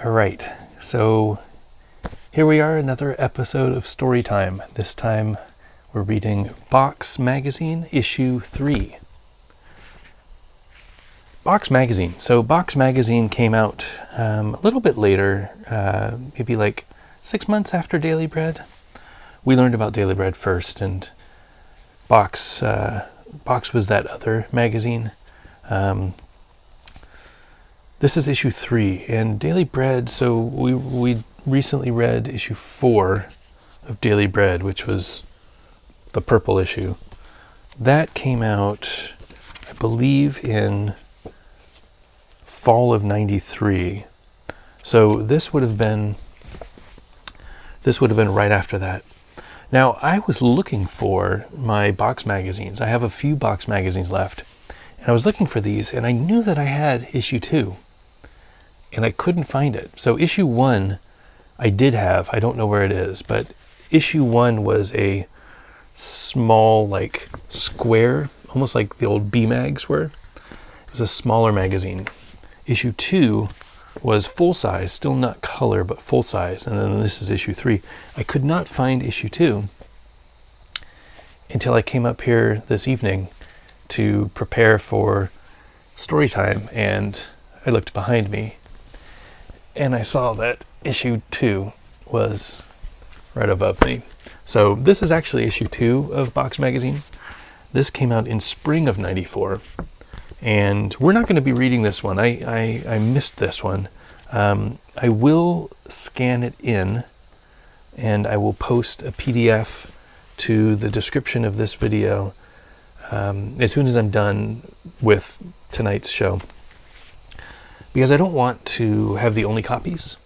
All right, so here we are, another episode of Storytime. This time we're reading Box Magazine, issue 3. Box Magazine. So Box Magazine came out a little bit later, maybe like 6 months after Daily Bread. We learned about Daily Bread first, and Box was that other magazine. This is issue 3, and Daily Bread, so we recently read issue 4 of Daily Bread, which was the purple issue. That came out, I believe, in fall of 93. So this would have been right after that. Now, I was looking for my box magazines. I have a few box magazines left, and I was looking for these, and I knew that I had issue 2. And I couldn't find it. So issue 1 I did have. I don't know where it is, but issue 1 was a small, like, square, almost like the old B-mags were. It was a smaller magazine. Issue 2 was full size, still not color, but full size. And then this is issue 3. I could not find issue 2 until I came up here this evening to prepare for story time, and I looked behind me and I saw that issue 2 was right above me. So this is actually issue 2 of Box Magazine. This came out in spring of 94. And we're not going to be reading this one. I missed this one. I will scan it in, and I will post a PDF to the description of this video as soon as I'm done with tonight's show. Because I don't want to have the only copies.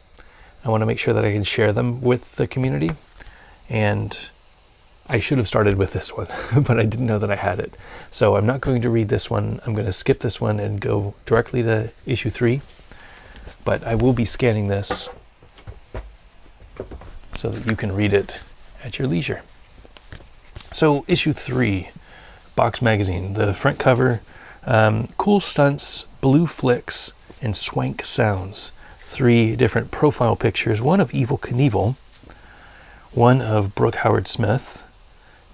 I want to make sure that I can share them with the community. And I should have started with this one, but I didn't know that I had it. So I'm not going to read this one. I'm going to skip this one and go directly to issue 3. But I will be scanning this so that you can read it at your leisure. So issue 3, Box Magazine. The front cover, cool stunts, blue flicks, and swank sounds. 3 different profile pictures, one of Evel Knievel, one of Brooke Howard Smith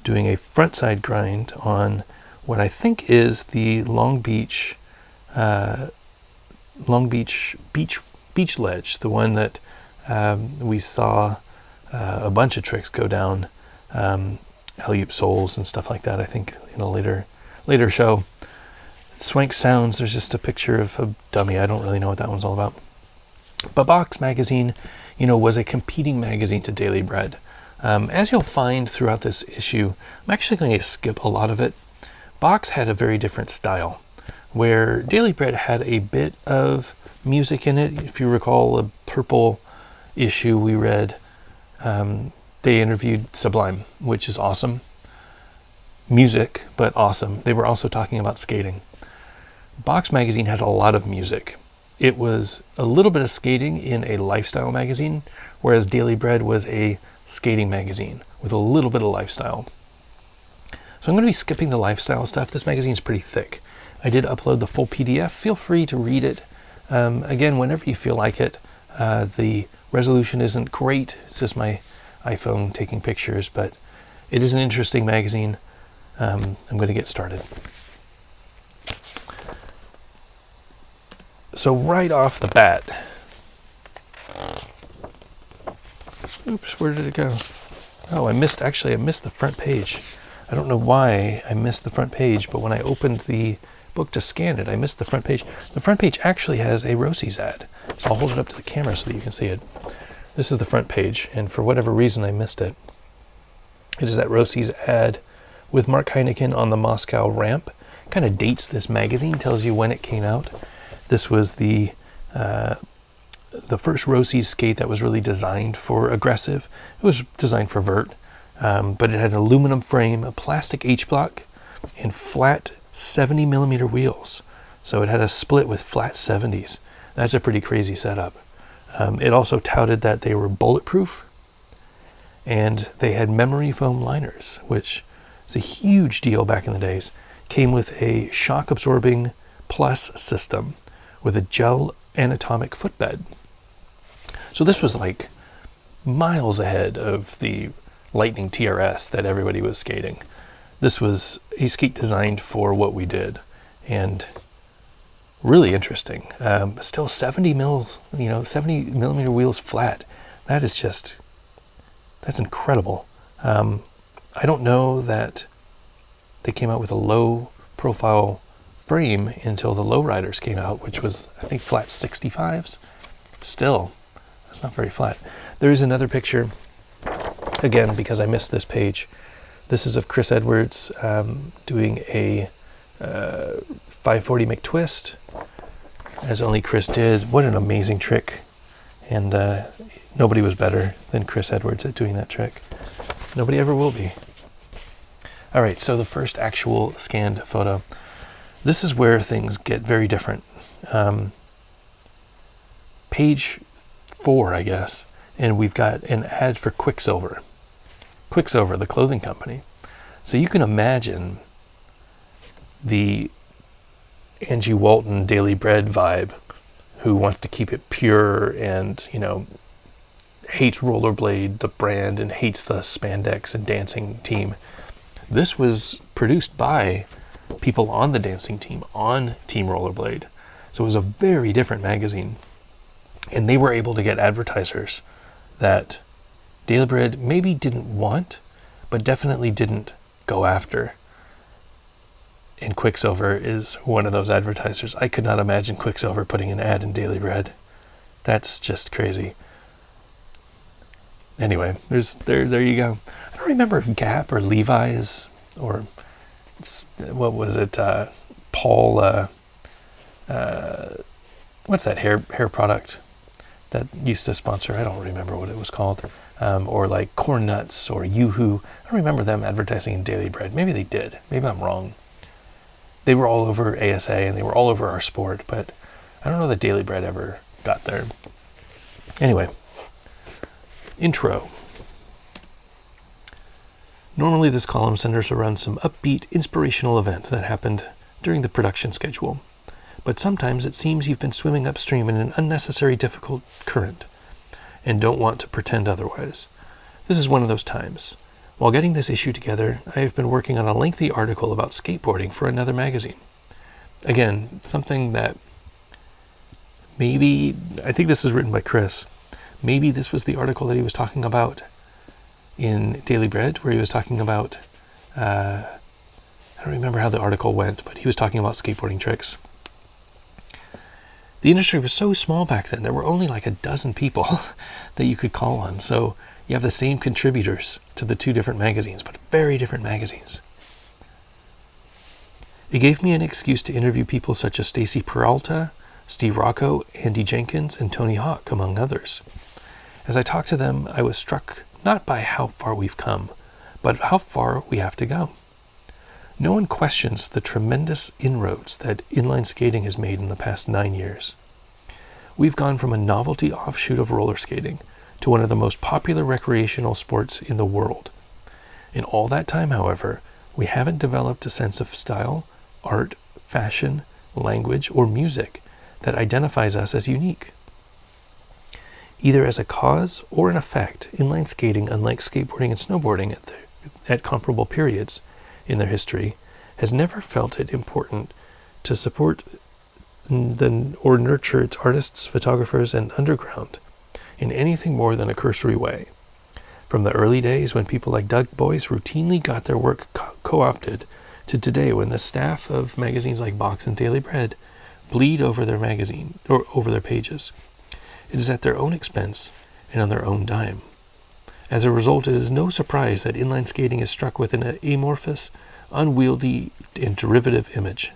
doing a frontside grind on what I think is the Long Beach beach ledge, the one that we saw a bunch of tricks go down, alley-oop souls and stuff like that, I think in a later show. Swank Sounds, there's just a picture of a dummy. I don't really know what that one's all about. But Box Magazine, was a competing magazine to Daily Bread. As you'll find throughout this issue, I'm actually going to skip a lot of it. Box had a very different style, where Daily Bread had a bit of music in it. If you recall a purple issue we read, they interviewed Sublime, which is awesome. Music, but awesome. They were also talking about skating. Box Magazine has a lot of music. It was a little bit of skating in a lifestyle magazine, whereas Daily Bread was a skating magazine with a little bit of lifestyle. So I'm going to be skipping the lifestyle stuff. This magazine is pretty thick. I did upload the full PDF. Feel free to read it. Again, whenever you feel like it. The resolution isn't great. It's just my iPhone taking pictures, but it is an interesting magazine. I'm going to get started. So right off the bat, oops, where did it go? Oh, I missed the front page. I don't know why I missed the front page, but when I opened the book to scan it, I missed the front page. The front page actually has a Rosie's ad. So I'll hold it up to the camera so that you can see it. This is the front page, and for whatever reason I missed it. It is that Rosie's ad with Mark Heineken on the Moscow ramp. Kind of dates this magazine, tells you when it came out. This was the first Rosie's skate that was really designed for aggressive. It was designed for vert, but it had an aluminum frame, a plastic H-block, and flat 70 millimeter wheels. So it had a split with flat 70s. That's a pretty crazy setup. It also touted that they were bulletproof, and they had memory foam liners, which is a huge deal back in the days. Came with a shock-absorbing plus system with a gel anatomic footbed. So this was like miles ahead of the Lightning TRS that everybody was skating. This was a skate designed for what we did, and really interesting. Still 70 millimeter wheels flat. That is just, that's incredible. I don't know that they came out with a low profile frame until the lowriders came out, which was, I think, flat 65s. Still, that's not very flat. There is another picture, again, because I missed this page. This is of Chris Edwards doing a 540 McTwist, as only Chris did. What an amazing trick. And nobody was better than Chris Edwards at doing that trick. Nobody ever will be. All right, so the first actual scanned photo. This is where things get very different. Page 4, I guess, and we've got an ad for Quicksilver. Quicksilver, the clothing company. So you can imagine the Angie Walton Daily Bread vibe, who wants to keep it pure and, you know, hates rollerblade, the brand, and hates the spandex and dancing team. This was produced by people on the dancing team, on Team Rollerblade. So it was a very different magazine. And they were able to get advertisers that Daily Bread maybe didn't want, but definitely didn't go after. And Quicksilver is one of those advertisers. I could not imagine Quicksilver putting an ad in Daily Bread. That's just crazy. Anyway, there you go. I don't remember if Gap or Levi's or what was it? Paul. What's that hair product that used to sponsor? I don't remember what it was called. Or like Corn Nuts or Yoo-Hoo. I don't remember them advertising in Daily Bread. Maybe they did. Maybe I'm wrong. They were all over ASA and they were all over Our Sport, but I don't know that Daily Bread ever got there. Anyway, intro. Normally this column centers around some upbeat, inspirational event that happened during the production schedule. But sometimes it seems you've been swimming upstream in an unnecessary difficult current and don't want to pretend otherwise. This is one of those times. While getting this issue together, I have been working on a lengthy article about skateboarding for another magazine. Again, something that maybe, I think this is written by Chris, maybe this was the article that he was talking about in Daily Bread, where he was talking about, I don't remember how the article went, but he was talking about skateboarding tricks. The industry was so small back then, there were only like a dozen people that you could call on. So you have the same contributors to the two different magazines, but very different magazines. It gave me an excuse to interview people such as Stacy Peralta, Steve Rocco, Andy Jenkins, and Tony Hawk, among others. As I talked to them, I was struck not by how far we've come, but how far we have to go. No one questions the tremendous inroads that inline skating has made in the past 9 years. We've gone from a novelty offshoot of roller skating to one of the most popular recreational sports in the world. In all that time, however, we haven't developed a sense of style, art, fashion, language, or music that identifies us as unique. Either as a cause or an effect, inline skating, unlike skateboarding and snowboarding at comparable periods in their history, has never felt it important to support or nurture its artists, photographers, and underground in anything more than a cursory way. From the early days when people like Doug Boyce routinely got their work co-opted, to today when the staff of magazines like Box and Daily Bread bleed over their magazine or over their pages. It is at their own expense and on their own dime. As a result, it is no surprise that inline skating is struck with an amorphous, unwieldy, and derivative image.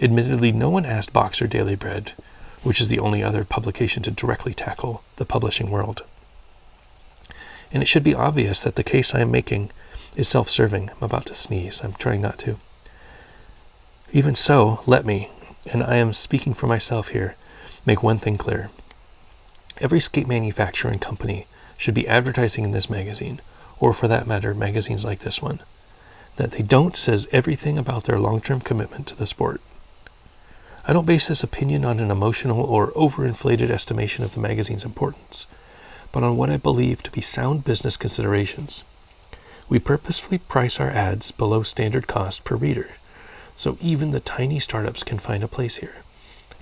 Admittedly, no one asked Box or Daily Bread, which is the only other publication to directly tackle the publishing world. And it should be obvious that the case I am making is self-serving. I'm about to sneeze. I'm trying not to. Even so, let me, and I am speaking for myself here, make one thing clear. Every skate manufacturer and company should be advertising in this magazine, or for that matter, magazines like this one. That they don't says everything about their long-term commitment to the sport. I don't base this opinion on an emotional or overinflated estimation of the magazine's importance, but on what I believe to be sound business considerations. We purposefully price our ads below standard cost per reader, so even the tiny startups can find a place here.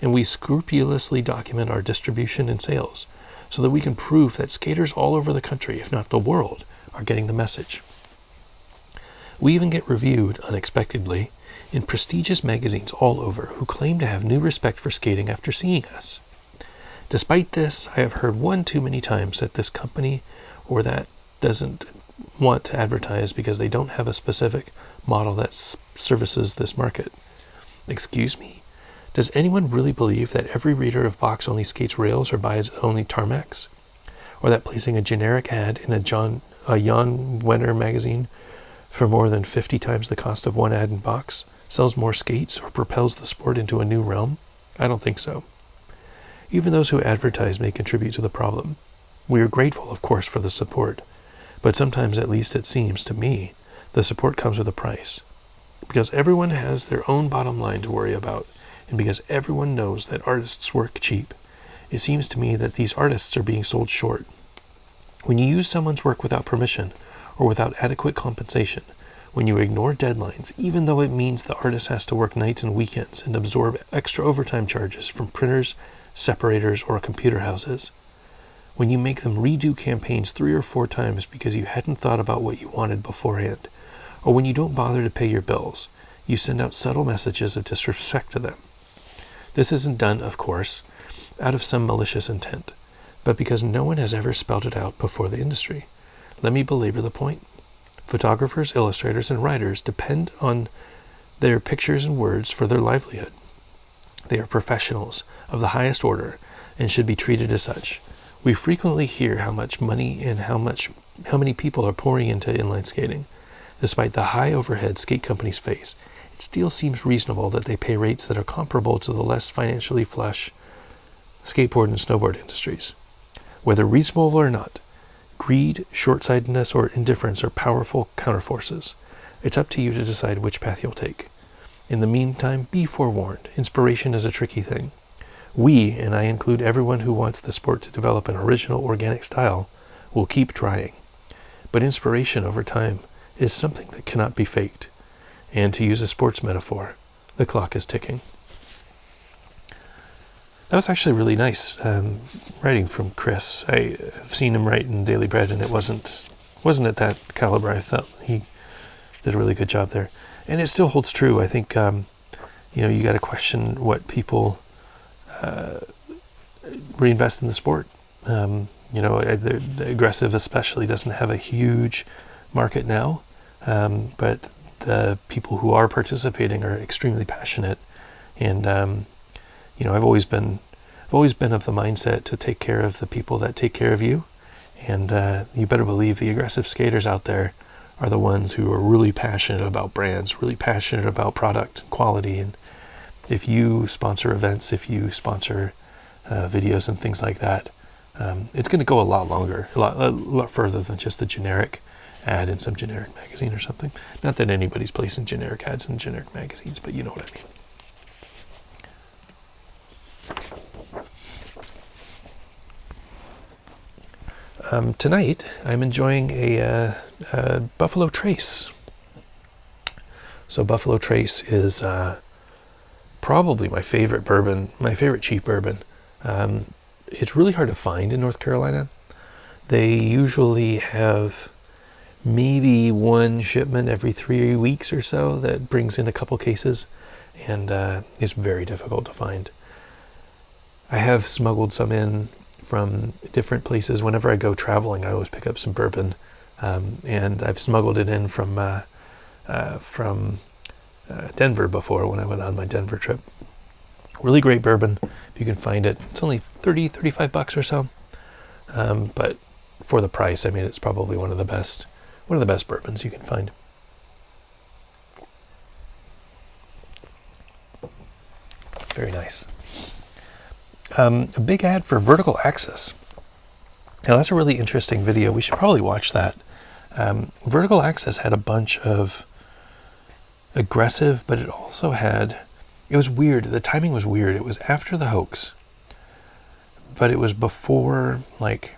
And we scrupulously document our distribution and sales, so that we can prove that skaters all over the country, if not the world, are getting the message. We even get reviewed, unexpectedly, in prestigious magazines all over who claim to have new respect for skating after seeing us. Despite this, I have heard one too many times that this company or that doesn't want to advertise because they don't have a specific model that services this market. Excuse me? Does anyone really believe that every reader of Box only skates rails or buys only tarmacs? Or that placing a generic ad in a Jan Wenner magazine for more than 50 times the cost of one ad in Box sells more skates or propels the sport into a new realm? I don't think so. Even those who advertise may contribute to the problem. We are grateful, of course, for the support, but sometimes, at least it seems to me, the support comes with a price. Because everyone has their own bottom line to worry about, and because everyone knows that artists work cheap, it seems to me that these artists are being sold short. When you use someone's work without permission, or without adequate compensation, when you ignore deadlines, even though it means the artist has to work nights and weekends and absorb extra overtime charges from printers, separators, or computer houses, when you make them redo campaigns 3 or 4 times because you hadn't thought about what you wanted beforehand, or when you don't bother to pay your bills, you send out subtle messages of disrespect to them. This isn't done, of course, out of some malicious intent, but because no one has ever spelled it out before the industry. Let me belabor the point. Photographers, illustrators, and writers depend on their pictures and words for their livelihood. They are professionals of the highest order and should be treated as such. We frequently hear how much money and how many people are pouring into inline skating. Despite the high overhead skate companies face, it still seems reasonable that they pay rates that are comparable to the less financially flush skateboard and snowboard industries. Whether reasonable or not, greed, short-sightedness, or indifference are powerful counterforces. It's up to you to decide which path you'll take. In the meantime, be forewarned. Inspiration is a tricky thing. We, and I include everyone who wants the sport to develop an original organic style, will keep trying. But inspiration over time is something that cannot be faked. And to use a sports metaphor, the clock is ticking. That was actually really nice writing from Chris. I've seen him write in Daily Bread, and it wasn't at that caliber. I felt he did a really good job there, and it still holds true. I think you got to question what people reinvest in the sport. The aggressive especially doesn't have a huge market now, but the people who are participating are extremely passionate, and I've always been of the mindset to take care of the people that take care of you, and you better believe the aggressive skaters out there are the ones who are really passionate about brands, really passionate about product quality. And if you sponsor events, if you sponsor videos and things like that, it's going to go a lot longer, a lot further than just a generic ad in some generic magazine or something. Not that anybody's placing generic ads in generic magazines, but you know what I mean. Tonight, I'm enjoying a Buffalo Trace. So Buffalo Trace is probably my favorite bourbon, my favorite cheap bourbon. It's really hard to find in North Carolina. They usually have maybe one shipment every 3 weeks or so that brings in a couple cases, and it's very difficult to find. I have smuggled some in from different places. Whenever I go traveling, I always pick up some bourbon, and I've smuggled it in from Denver before when I went on my Denver trip. Really great bourbon if you can find it. It's only $35 or so, but for the price, I mean, it's probably one of the best bourbons you can find. Very nice. A big ad for Vertical Access. Now that's a really interesting video. We should probably watch that. Vertical Access had a bunch of aggressive, but it also had It was weird. The timing was weird. It was after the Hoax, but it was before like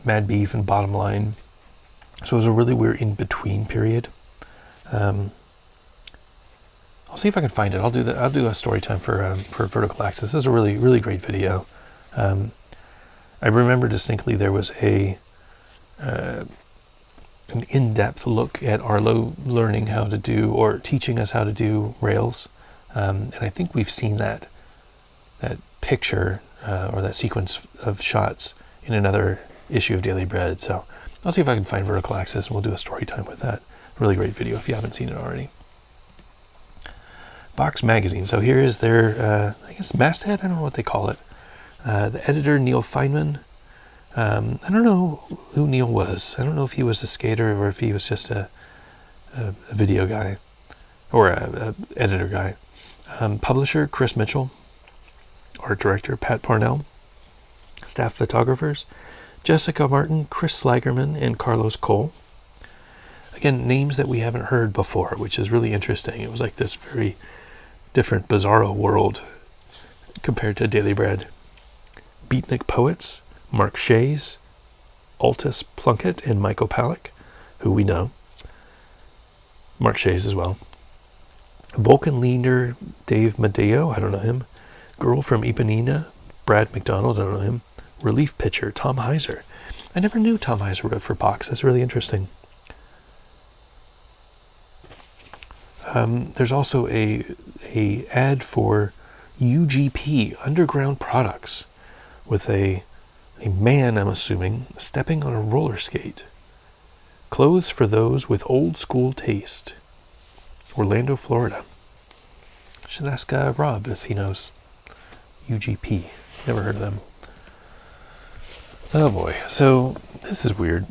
Mad Beef and Bottom Line. So it was a really weird in-between period. I'll see if I can find it. I'll do a story time for Vertical Axis. This is a really, really great video. I remember distinctly there was an in-depth look at Arlo learning how to do, or teaching us how to do Rails. And I think we've seen that picture or that sequence of shots in another issue of Daily Bread. So I'll see if I can find Vertical Axis, and we'll do a story time with that. Really great video if you haven't seen it already. Box Magazine. So here is their, I guess, masthead? I don't know what they call it. The editor, Neil Feynman. I don't know who Neil was. I don't know if he was a skater or if he was just a video guy or a editor guy. Publisher, Chris Mitchell. Art director, Pat Parnell. Staff photographers, Jessica Martin, Chris Slagerman, and Carlos Cole. Again, names that we haven't heard before, which is really interesting. It was like this very different, bizarro world compared to Daily Bread. Beatnik Poets, Mark Shays, Altus Plunkett, and Michael Palak, who we know. Mark Shays as well. Vulcan leader Dave Madeo, I don't know him. Girl from Ipanema, Brad McDonald, I don't know him. Relief pitcher Tom Heiser. I never knew Tom Heiser wrote for Box. That's really interesting. There's also a ad for UGP, Underground Products, with a man, I'm assuming, stepping on a roller skate. Clothes for those with old school taste. Orlando, Florida. Should ask Rob if he knows UGP. Never heard of them. Oh boy. So this is weird.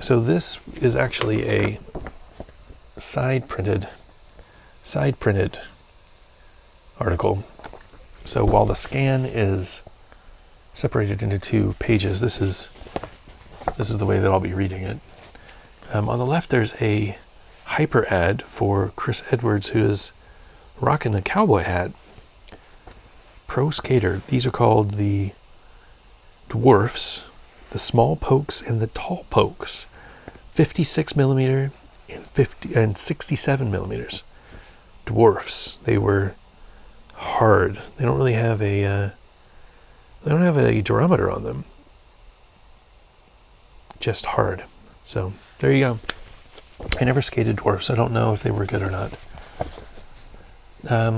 So this is actually a side printed article. So while the scan is separated into two pages, this is the way that I'll be reading it. On the left, there's a hyper ad for Chris Edwards, who is rocking a cowboy hat. Pro skater. These are called the dwarfs, the small pokes, and the tall pokes. 56 millimeter and 67 millimeters. Dwarfs. They were hard. They don't really have a durometer on them. Just hard. So there you go. I never skated dwarfs. I don't know if they were good or not.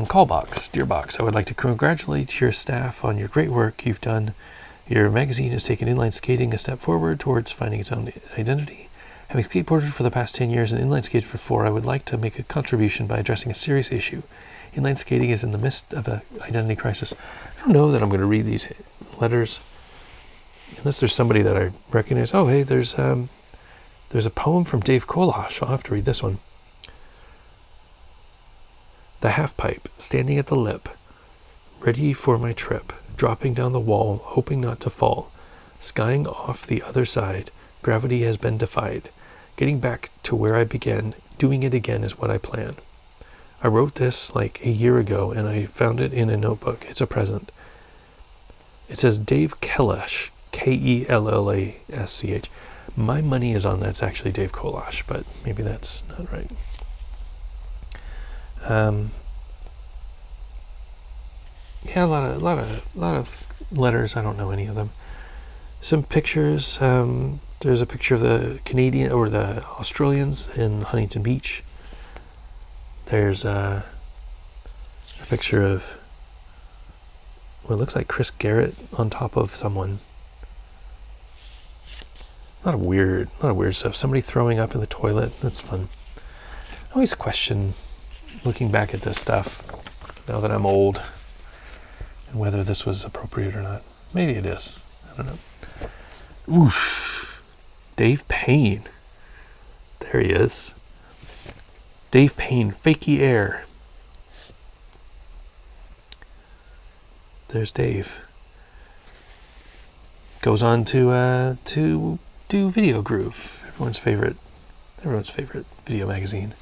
Callbox, Dear Box, I would like to congratulate your staff on your great work you've done. Your magazine has taken inline skating a step forward towards finding its own identity. Having skateboarded for the past 10 years and inline skated for 4, I would like to make a contribution by addressing a serious issue. Inline skating is in the midst of an identity crisis. I don't know that I'm going to read these letters unless there's somebody that I recognize. Oh, hey, there's a poem from Dave Kolash. I'll have to read this one. The half-pipe, standing at the lip, ready for my trip, dropping down the wall, hoping not to fall, skying off the other side, gravity has been defied, getting back to where I began, doing it again is what I plan. I wrote this like a year ago, and I found it in a notebook. It's a present. It says Dave Kelash, Kellasch. My money is on that's actually Dave Kolash, but maybe that's not right. Yeah, a lot of letters. I don't know any of them. Some pictures. There's a picture of the Canadian or the Australians in Huntington Beach. There's a picture of what looks like Chris Garrett on top of someone. A lot of weird stuff. Somebody throwing up in the toilet. That's fun. I always question, looking back at this stuff, now that I'm old, and whether this was appropriate or not. Maybe it is. I don't know. Whoosh. Dave Payne. There he is. Dave Payne, Fakey Air. There's Dave. Goes on to do Video Groove, everyone's favorite video magazine.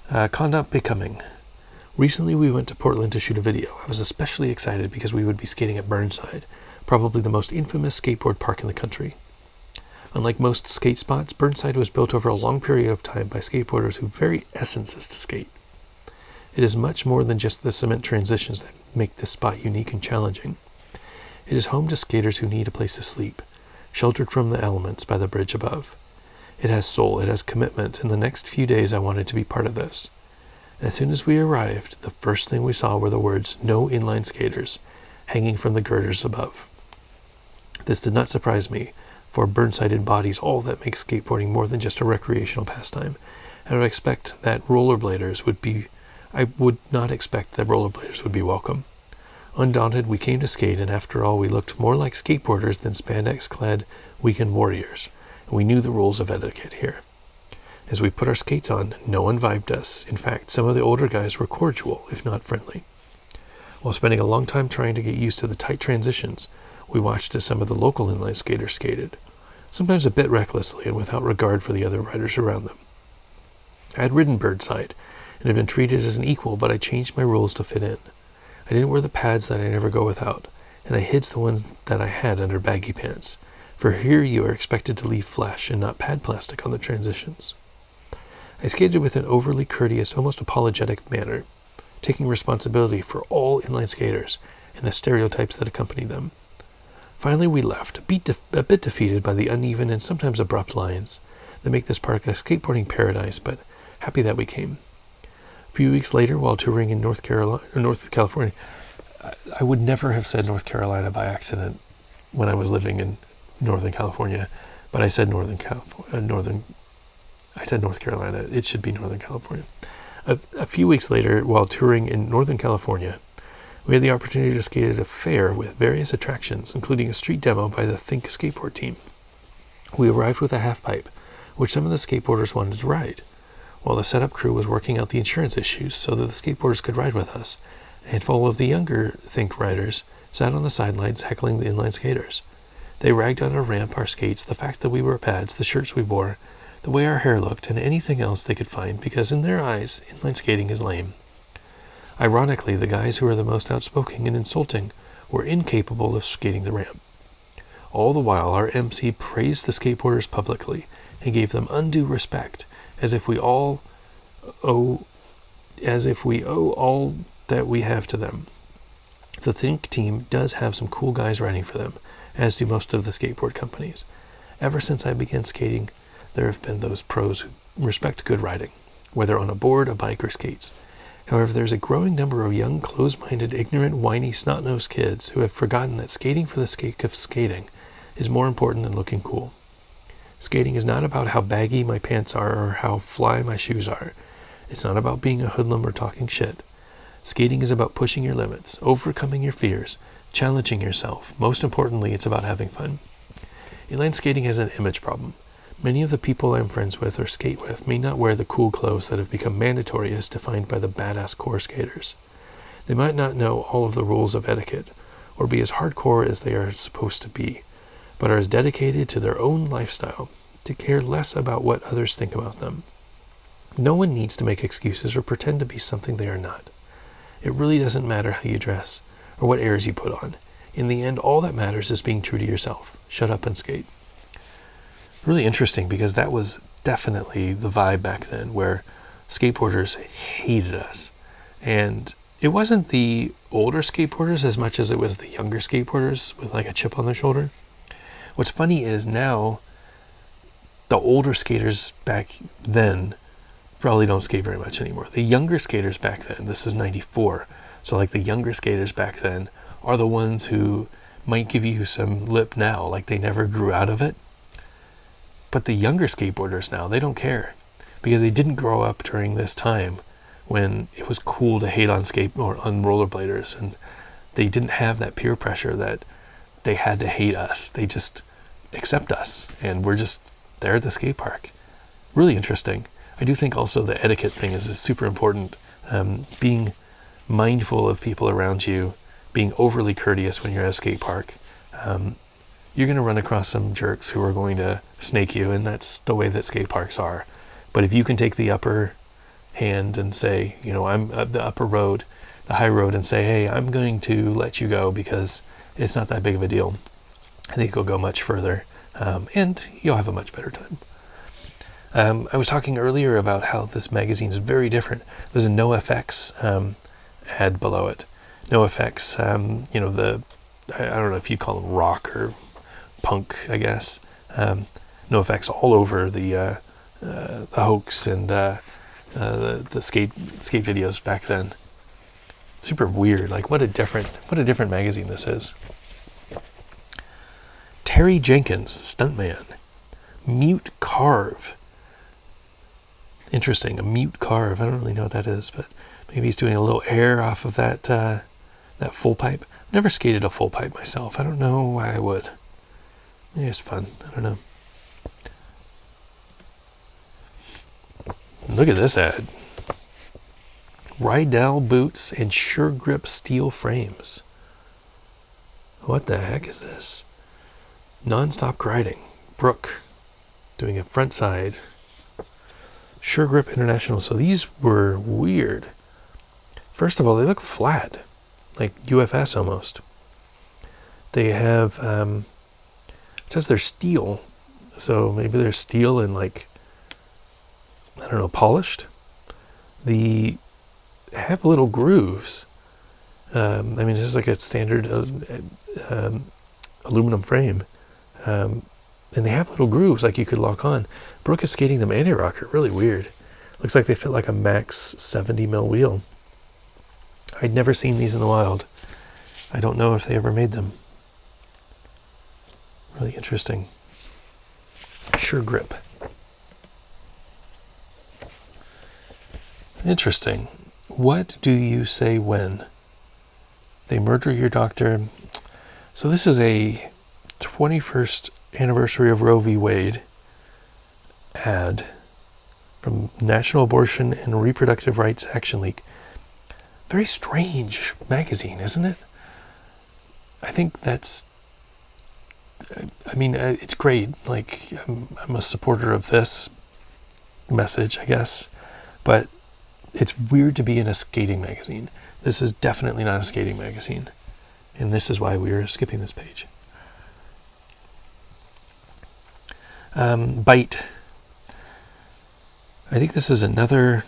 Conduct becoming. Recently we went to Portland to shoot a video. I was especially excited because we would be skating at Burnside, probably the most infamous skateboard park in the country. Unlike most skate spots, Burnside was built over a long period of time by skateboarders whose very essence is to skate. It is much more than just the cement transitions that make this spot unique and challenging. It is home to skaters who need a place to sleep, sheltered from the elements by the bridge above. It has soul, it has commitment, and the next few days I wanted to be part of this. As soon as we arrived, the first thing we saw were the words, "No inline skaters," hanging from the girders above. This did not surprise me, for Burnside embodies all that makes skateboarding more than just a recreational pastime, and I would not expect that rollerbladers would be welcome. Undaunted, we came to skate, and after all, we looked more like skateboarders than spandex-clad weekend warriors, and we knew the rules of etiquette here. As we put our skates on, no one vibed us. In fact, some of the older guys were cordial, if not friendly. While spending a long time trying to get used to the tight transitions, we watched as some of the local inline skaters skated, sometimes a bit recklessly and without regard for the other riders around them. I had ridden Burnside and had been treated as an equal, but I changed my rules to fit in. I didn't wear the pads that I never go without, and I hid the ones that I had under baggy pants, for here you are expected to leave flesh and not pad plastic on the transitions. I skated with an overly courteous, almost apologetic manner, taking responsibility for all inline skaters and the stereotypes that accompany them. Finally we left, a bit defeated by the uneven and sometimes abrupt lines that make this park a skateboarding paradise, but happy that we came. A few weeks later, while touring in North California, I would never have said North Carolina by accident when I was living in Northern California, but I said North Carolina. It should be Northern California. A few weeks later, while touring in Northern California, we had the opportunity to skate at a fair with various attractions, including a street demo by the Think skateboard team. We arrived with a half pipe, which some of the skateboarders wanted to ride, while the setup crew was working out the insurance issues so that the skateboarders could ride with us. A handful of the younger Think riders sat on the sidelines heckling the inline skaters. They ragged on our ramp, our skates, the fact that we wore pads, the shirts we wore, the way our hair looked, and anything else they could find, because in their eyes, inline skating is lame. Ironically, the guys who were the most outspoken and insulting were incapable of skating the ramp. All the while, our MC praised the skateboarders publicly and gave them undue respect, as if we owe all that we have to them. The Think team does have some cool guys riding for them, as do most of the skateboard companies. Ever since I began skating, there have been those pros who respect good riding, whether on a board, a bike, or skates. However, there's a growing number of young, close-minded, ignorant, whiny, snot-nosed kids who have forgotten that skating for the sake of skating is more important than looking cool. Skating is not about how baggy my pants are or how fly my shoes are. It's not about being a hoodlum or talking shit. Skating is about pushing your limits, overcoming your fears, challenging yourself. Most importantly, it's about having fun. Inline skating has an image problem. Many of the people I'm friends with or skate with may not wear the cool clothes that have become mandatory as defined by the badass core skaters. They might not know all of the rules of etiquette, or be as hardcore as they are supposed to be, but are as dedicated to their own lifestyle to care less about what others think about them. No one needs to make excuses or pretend to be something they are not. It really doesn't matter how you dress or what airs you put on. In the end, all that matters is being true to yourself. Shut up and skate. Really interesting, because that was definitely the vibe back then, where skateboarders hated us. And it wasn't the older skateboarders as much as it was the younger skateboarders with like a chip on their shoulder. What's funny is now the older skaters back then probably don't skate very much anymore. The younger skaters back then, this is 94, so like the younger skaters back then are the ones who might give you some lip now, like they never grew out of it. But the younger skateboarders now, they don't care, because they didn't grow up during this time when it was cool to hate on on rollerbladers, and they didn't have that peer pressure that they had to hate us. They just accept us, and we're just there at the skate park. Really interesting. I do think also the etiquette thing is super important. Being mindful of people around you, being overly courteous when you're at a skate park. You're going to run across some jerks who are going to snake you, and that's the way that skate parks are. But if you can take the upper hand and say, I'm up the upper road, the high road, and say, hey, I'm going to let you go because it's not that big of a deal. I think you'll go much further, and you'll have a much better time. I was talking earlier about how this magazine is very different. There's a NoFX ad below it. NoFX, I don't know if you'd call them rock or punk, I guess. NoFX all over the Hoax and the skate videos back then. Super weird. Like what a different magazine this is. Terry Jenkins, Stuntman. Mute Carve. Interesting, a mute carve. I don't really know what that is, but maybe he's doing a little air off of that full pipe. I've never skated a full pipe myself. I don't know why I would. Maybe it's fun. I don't know. Look at this ad. Rydell boots and Sure Grip steel frames. What the heck is this? Non-stop grinding. Brooke doing a front side. Sure Grip International. So these were weird. First of all, they look flat, like UFS almost. They have, it says they're steel. So maybe they're steel and like, I don't know, polished. They have little grooves. This is like a standard aluminum frame. And they have little grooves like you could lock on. Brooke is skating them anti-rocker. Really weird. Looks like they fit like a max 70 mil wheel. I'd never seen these in the wild. I don't know if they ever made them. Really interesting. Sure Grip. Interesting. What do you say when? They murder your doctor. So this is a 21st anniversary of Roe v. Wade ad from National Abortion and Reproductive Rights Action League. Very strange magazine, isn't it? I think that's, it's great. Like, I'm a supporter of this message, I guess, but it's weird to be in a skating magazine. This is definitely not a skating magazine, and this is why we are skipping this page. Bite. I think this is another,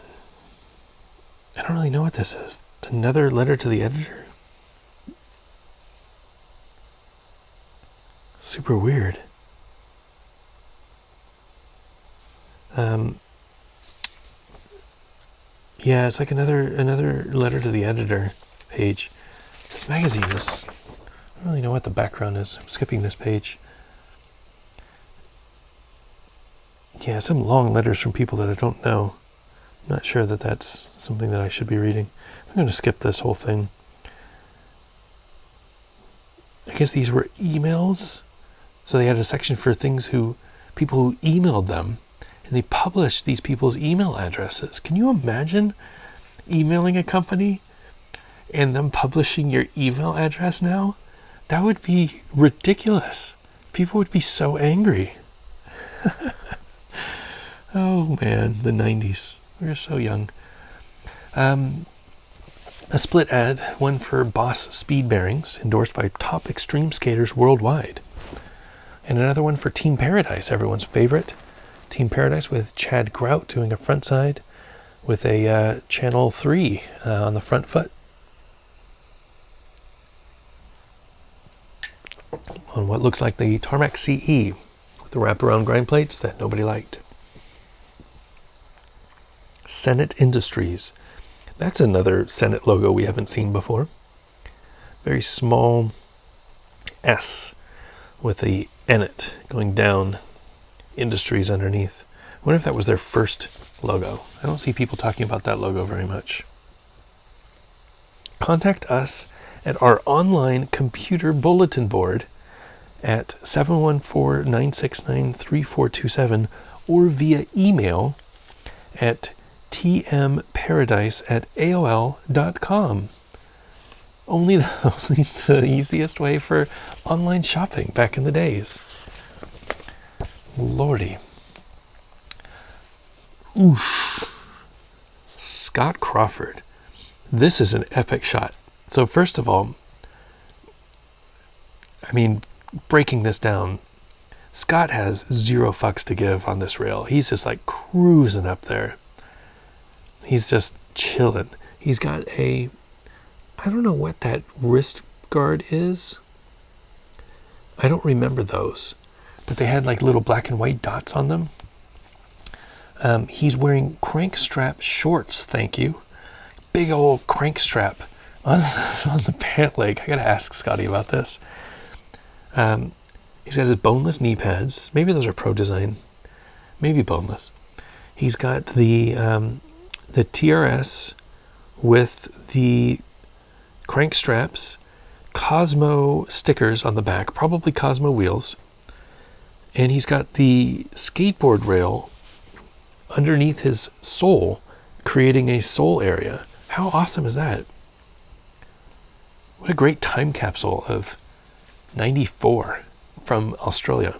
I don't really know what this is. Another letter to the editor. Super weird. Yeah, it's like another letter to the editor page. This magazine is, I don't really know what the background is. I'm skipping this page. Yeah, some long letters from people that I don't know. I'm not sure that that's something that I should be reading. I'm going to skip this whole thing. I guess these were emails. So they had a section for people who emailed them, and they published these people's email addresses. Can you imagine emailing a company and them publishing your email address now? That would be ridiculous. People would be so angry. Oh man, the 90s. We were so young. A split ad, one for Boss Speed Bearings, endorsed by top extreme skaters worldwide. And another one for Team Paradise, everyone's favorite. Team Paradise with Chad Grout doing a front side with a Channel 3 on the front foot. On what looks like the Tarmac CE with the wraparound grind plates that nobody liked. Senate Industries. That's another Senate logo we haven't seen before. Very small S with the N-it going down, Industries underneath. I wonder if that was their first logo. I don't see people talking about that logo very much. Contact us at our online computer bulletin board at 714-969-3427 or via email at tmparadise@aol.com. Only the easiest way for online shopping back in the days. Lordy. Oosh. Scott Crawford. This is an epic shot. So first of all, I mean, breaking this down, Scott has 0 fucks to give on this rail. He's just like cruising up there. He's just chilling. He's got I don't know what that wrist guard is. I don't remember those, but they had like little black and white dots on them. He's wearing crank strap shorts, thank you. Big old crank strap on the pant leg. I gotta ask Scotty about this. He's got his boneless knee pads. Maybe those are Pro Design. Maybe boneless. He's got the TRS with the crank straps, Cosmo stickers on the back, probably Cosmo wheels. And he's got the skateboard rail underneath his sole, creating a sole area. How awesome is that? What a great time capsule of 94 from Australia.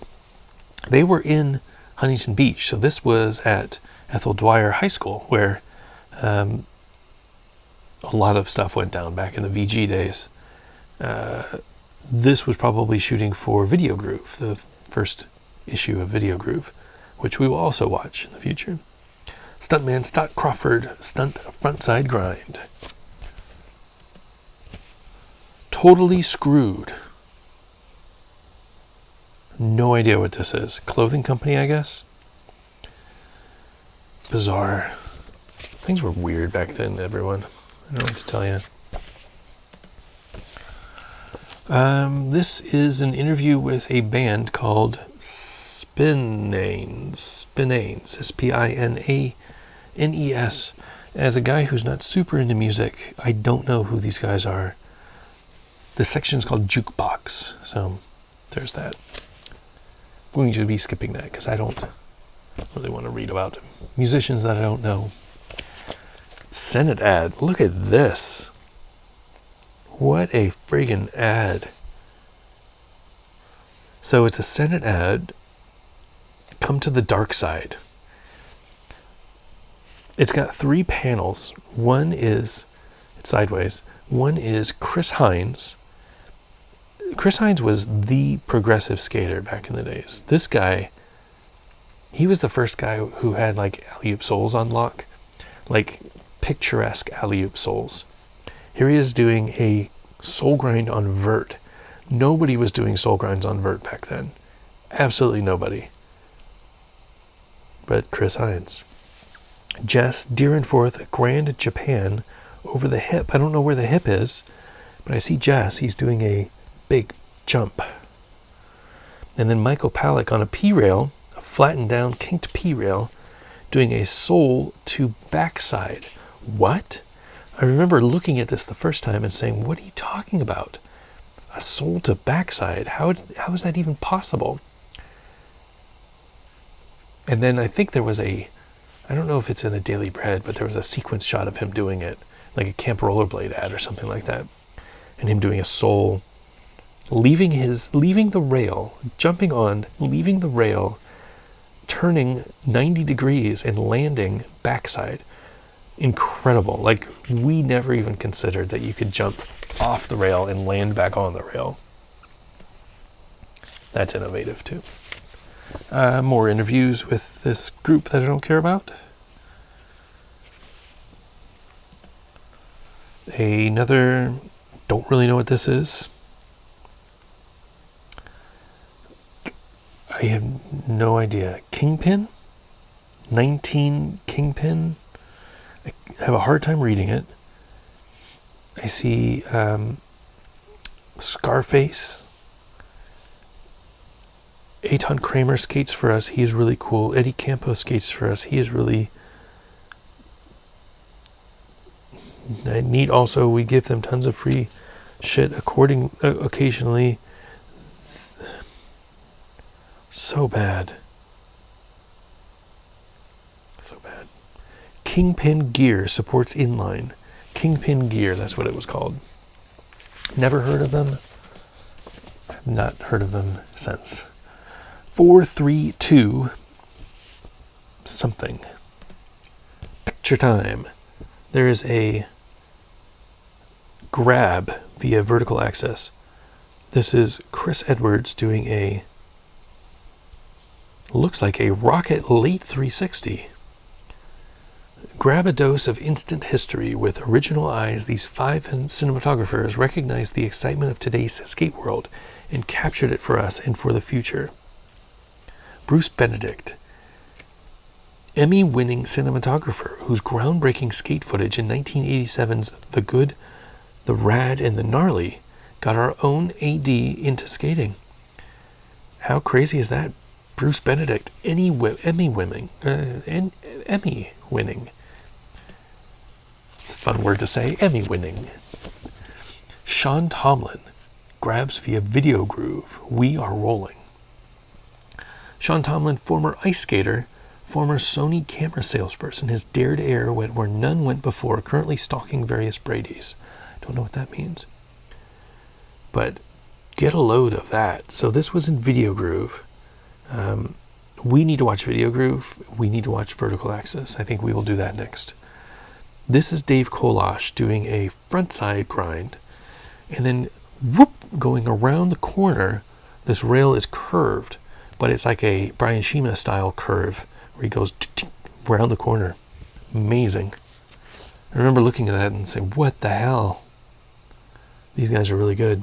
They were in Huntington Beach, so this was at Ethel Dwyer High School, where a lot of stuff went down back in the VG days. This was probably shooting for Video Groove, the first issue of Video Groove, which we will also watch in the future. Stuntman Scott Crawford, stunt frontside grind. Totally Screwed. No idea what this is. Clothing company, I guess. Bizarre. Things were weird back then, everyone. I don't know what to tell you. This is an interview with a band called Spinanes, Spinanes. As a guy who's not super into music, I don't know who these guys are. The section's called Jukebox, so there's that. I'm going to be skipping that because I don't really want to read about musicians that I don't know. Senate ad. Look at this. What a friggin' ad. So it's a Senate ad. Come to the dark side. It's got 3 panels. One is, it's sideways. One is Chris Hines. Chris Hines was the progressive skater back in the days. This guy, he was the first guy who had like alley-oop soles on lock. Like picturesque alley-oop soles. Here he is doing a soul grind on vert. Nobody was doing soul grinds on vert back then. Absolutely nobody. But Chris Hines. Jess Deerenforth, Grand Japan, over the hip. I don't know where the hip is, but I see Jess. He's doing a big jump. And then Michael Palak on a P-rail, a flattened down, kinked P-rail, doing a sole to backside. What? I remember looking at this the first time and saying, what are you talking about? A sole to backside? How is that even possible? And then I think there was I don't know if it's in a Daily Bread, but there was a sequence shot of him doing it, like a Camp Rollerblade ad or something like that. And him doing a sole, leaving the rail, jumping on, leaving the rail, turning 90 degrees and landing backside. Incredible. Like, we never even considered that you could jump off the rail and land back on the rail. That's innovative too. More interviews with this group that I don't care about. Another, don't really know what this is. I have no idea. Kingpin? 19 Kingpin? I have a hard time reading it. I see Scarface. Eitan Kramer skates for us. He is really cool. Eddie Campos skates for us. He is really neat. Also, we give them tons of free shit occasionally. So bad. So bad. Kingpin Gear supports inline. Kingpin Gear, that's what it was called. Never heard of them. I've not heard of them since. 432 something. Picture time. There is a grab via vertical access. This is Chris Edwards doing looks like a rocket late 360. Grab a dose of instant history with original eyes. These 5 cinematographers recognized the excitement of today's skate world and captured it for us and for the future. Bruce Benedict, Emmy-winning cinematographer whose groundbreaking skate footage in 1987's The Good, The Rad, and The Gnarly got our own AD into skating. How crazy is that? Bruce Benedict, Emmy-winning. It's a fun word to say, Emmy-winning. Sean Tomlin grabs via Video Groove. We are rolling. Sean Tomlin, former ice skater, former Sony camera salesperson, has dared air went where none went before, currently stalking various Bradys. Don't know what that means. But get a load of that. So this was in Video Groove. We need to watch Video Groove. We need to watch Vertical Access. I think we will do that next. This is Dave Kolash doing a frontside grind. And then, whoop, going around the corner. This rail is curved, but it's like a Brian Shima style curve where he goes around the corner. Amazing. I remember looking at that and saying, what the hell? These guys are really good.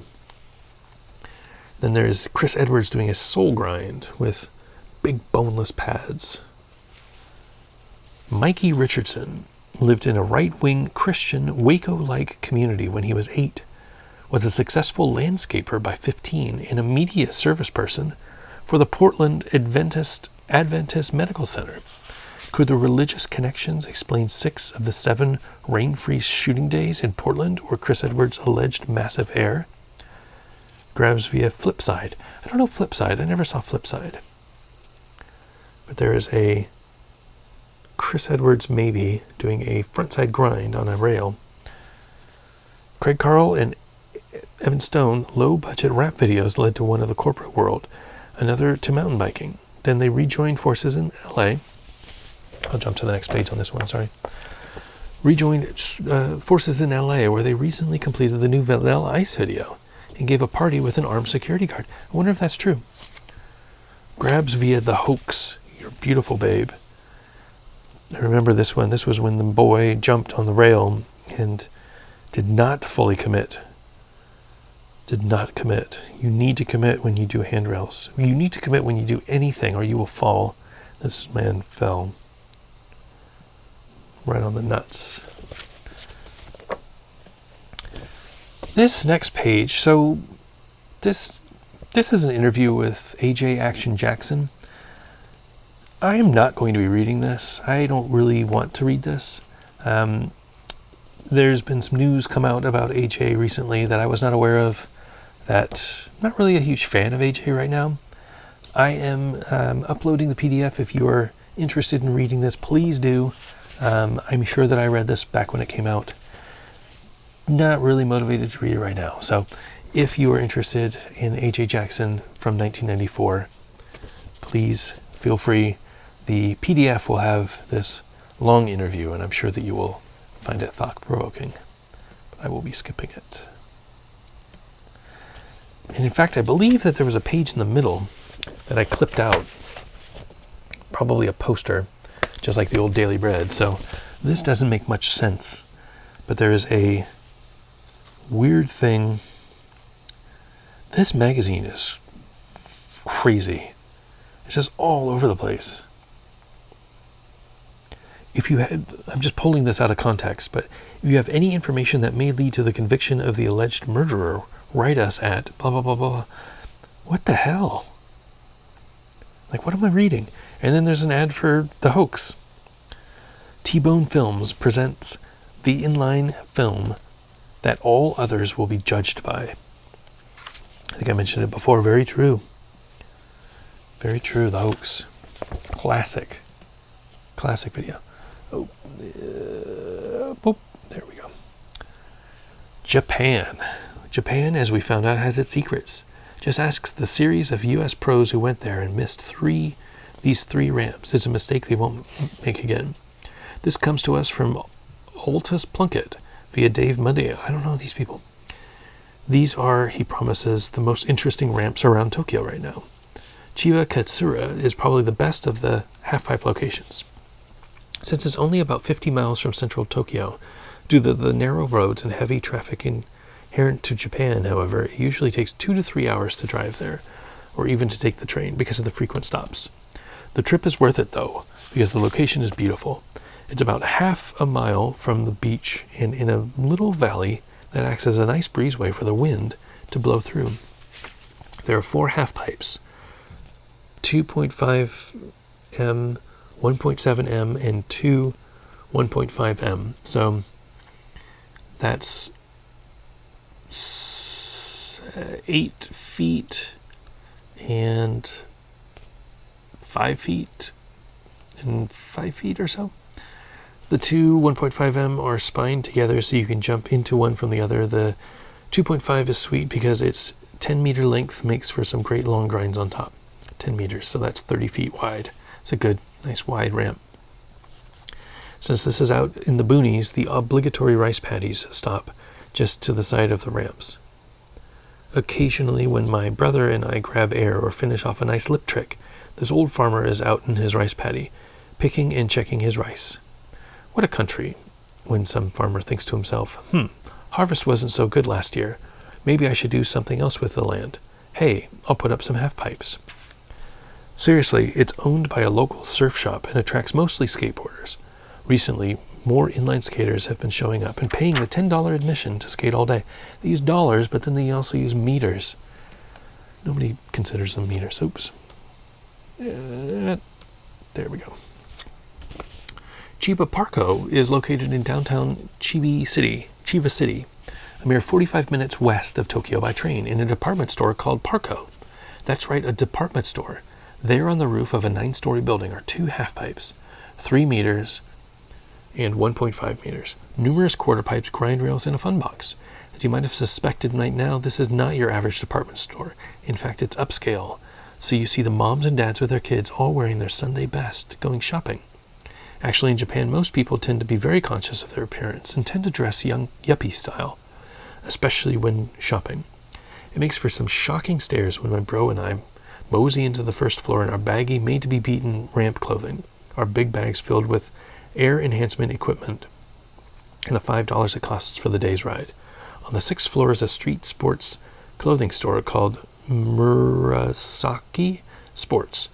Then there's Chris Edwards doing a soul grind with big boneless pads. Mikey Richardson lived in a right-wing Christian Waco-like community when he was 8, was a successful landscaper by 15, and a media service person for the Portland Adventist Medical Center. Could the religious connections explain 6 of the 7 rain-free shooting days in Portland or Chris Edwards' alleged massive hair? Grabs via Flipside. I don't know Flipside. I never saw Flipside. But there is a Chris Edwards maybe doing a frontside grind on a rail. Craig Carl and Evan Stone, low-budget rap videos led to one of the corporate world, another to mountain biking. Then they rejoined forces in LA. I'll jump to the next page on this one, sorry. Rejoined forces in LA where they recently completed the new Vanilla Ice video and gave a party with an armed security guard. I wonder if that's true. Grabs via the Hoax. You're beautiful, babe. I remember this one. This was when the boy jumped on the rail and did not fully commit. Did not commit. You need to commit when you do handrails. You need to commit when you do anything or you will fall. This man fell right on the nuts. This next page, so this is an interview with AJ Action Jackson. I am not going to be reading this. I don't really want to read this. There's been some news come out about AJ recently that I was not aware of. That I'm not really a huge fan of AJ right now. I am uploading the PDF. If you are interested in reading this, please do. I'm sure that I read this back when it came out. Not really motivated to read it right now. So if you are interested in AJ Jackson from 1994, please feel free. The PDF will have this long interview, and I'm sure that you will find it thought-provoking. But I will be skipping it. And in fact, I believe that there was a page in the middle that I clipped out. Probably a poster, just like the old Daily Bread. So this doesn't make much sense. But there is a weird thing. This magazine is crazy. It's just all over the place. If you had, I'm just pulling this out of context, but if you have any information that may lead to the conviction of the alleged murderer, write us at blah, blah, blah, blah. What the hell? Like, what am I reading? And then there's an ad for the Hoax. T-Bone Films presents the inline film that all others will be judged by. I think I mentioned it before. Very true. Very true. The Hoax. Classic video. Oh, there we go. Japan, as we found out, has its secrets. Just asks the series of U.S. pros who went there and missed these three ramps. It's a mistake they won't make again. This comes to us from Altus Plunkett via Dave Monday. I don't know these people. These are, he promises, the most interesting ramps around Tokyo right now. Chiba Katsura is probably the best of the half-pipe locations. Since it's only about 50 miles from central Tokyo, due to the narrow roads and heavy traffic inherent to Japan, however, it usually takes 2 to 3 hours to drive there, or even to take the train because of the frequent stops. The trip is worth it, though, because the location is beautiful. It's about half a mile from the beach and in a little valley that acts as a nice breezeway for the wind to blow through. There are 4 half-pipes, 2.5 m, 1.7 m, and 2 1.5 m. So that's 8 feet and 5 feet and 5 feet or so. The 2 1.5 m are spined together so you can jump into one from the other. The 2.5 is sweet because its 10 meter length makes for some great long grinds on top. 10 meters, so that's 30 feet wide. It's a good, nice wide ramp. Since this is out in the boonies, the obligatory rice paddies stop just to the side of the ramps. Occasionally, when my brother and I grab air or finish off a nice lip trick, this old farmer is out in his rice paddy, picking and checking his rice. What a country, when some farmer thinks to himself, harvest wasn't so good last year. Maybe I should do something else with the land. Hey, I'll put up some half-pipes. Seriously, it's owned by a local surf shop and attracts mostly skateboarders. Recently, more inline skaters have been showing up and paying the $10 admission to skate all day. They use dollars, but then they also use meters. Nobody considers them meters. Oops. There we go. Chiba Parco is located in downtown Chiba City, a mere 45 minutes west of Tokyo by train, in a department store called Parco. That's right, a department store. There on the roof of a 9-story building are 2 half-pipes, 3 meters and 1.5 meters, numerous quarter pipes, grind rails, and a fun box. As you might have suspected right now, this is not your average department store. In fact, it's upscale. So you see the moms and dads with their kids all wearing their Sunday best, going shopping. Actually, in Japan, most people tend to be very conscious of their appearance and tend to dress young yuppie style, especially when shopping. It makes for some shocking stares when my bro and I mosey into the first floor in our baggy, made-to-be-beaten ramp clothing, our big bags filled with air enhancement equipment, and the $5 it costs for the day's ride. On the 6th floor is a street sports clothing store called Murasaki Sports.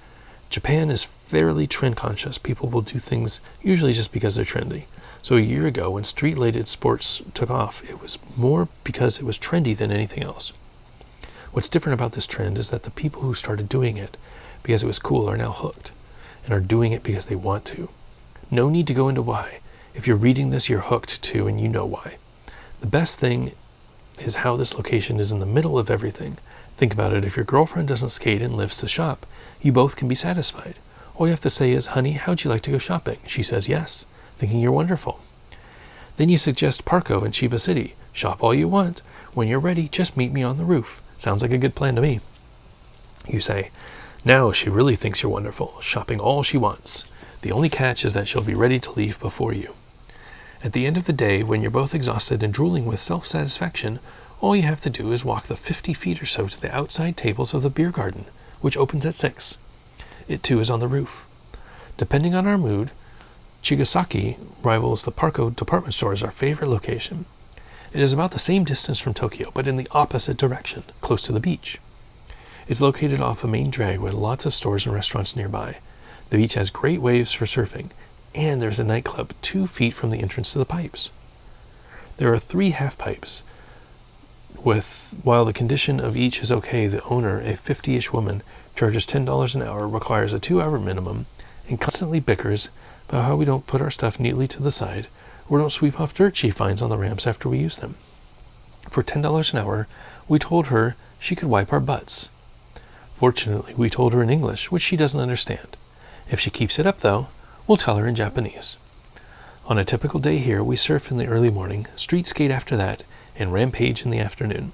Japan is fairly trend conscious. People will do things usually just because they're trendy. So a year ago, when street-related sports took off, it was more because it was trendy than anything else. What's different about this trend is that the people who started doing it because it was cool are now hooked and are doing it because they want to. No need to go into why. If you're reading this, you're hooked too, and you know why. The best thing is how this location is in the middle of everything. Think about it. If your girlfriend doesn't skate and lives to shop, you both can be satisfied. All you have to say is, honey, how'd you like to go shopping? She says yes, thinking you're wonderful. Then you suggest Parco in Chiba City. Shop all you want. When you're ready, just meet me on the roof. Sounds like a good plan to me. You say, now she really thinks you're wonderful, shopping all she wants. The only catch is that she'll be ready to leave before you. At the end of the day, when you're both exhausted and drooling with self-satisfaction, all you have to do is walk the 50 feet or so to the outside tables of the beer garden, which opens at 6. It too is on the roof. Depending on our mood, Chigasaki rivals the Parco department store as our favorite location. It is about the same distance from Tokyo, but in the opposite direction, close to the beach. It's located off a main drag with lots of stores and restaurants nearby. The beach has great waves for surfing, and there's a nightclub 2 feet from the entrance to the pipes. There are 3 half pipes. While the condition of each is okay, the owner, a 50-ish woman, charges $10 an hour, requires a 2-hour minimum, and constantly bickers about how we don't put our stuff neatly to the side or don't sweep off dirt she finds on the ramps after we use them. For $10 an hour, we told her she could wipe our butts. Fortunately, we told her in English, which she doesn't understand. If she keeps it up, though, we'll tell her in Japanese. On a typical day here, we surf in the early morning, street skate after that, and rampage in the afternoon.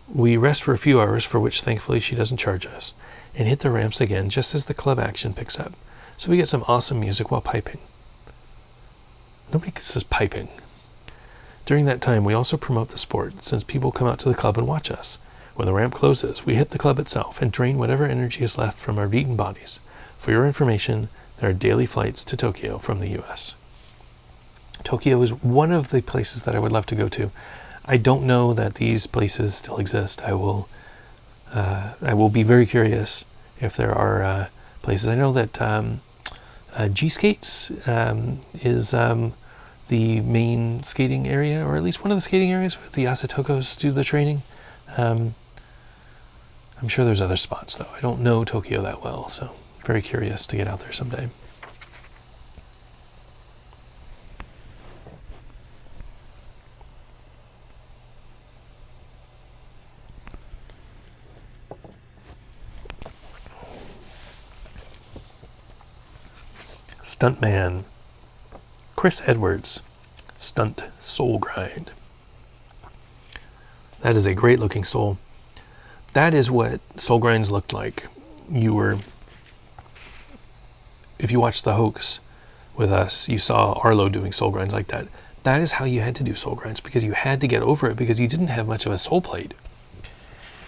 We rest for a few hours, for which thankfully she doesn't charge us, and hit the ramps again just as the club action picks up, so we get some awesome music while piping. nobody says piping. During that time, we also promote the sport, since people come out to the club and watch us. When the ramp closes, we hit the club itself and drain whatever energy is left from our beaten bodies. For your information, there are daily flights to Tokyo from the US. Tokyo is one of the places that I would love to go to. I don't know that these places still exist. I will be very curious if there are places. I know that G-Skates is the main skating area, or at least one of the skating areas where the Asatokos do the training. I'm sure there's other spots, though. I don't know Tokyo that well, so very curious to get out there someday. Stuntman, Chris Edwards, Stunt Soul Grind. That is a great looking soul. That is what soul grinds looked like. If you watched the Hoax with us, you saw Arlo doing soul grinds like that. That is how you had to do soul grinds, because you had to get over it, because you didn't have much of a soul plate.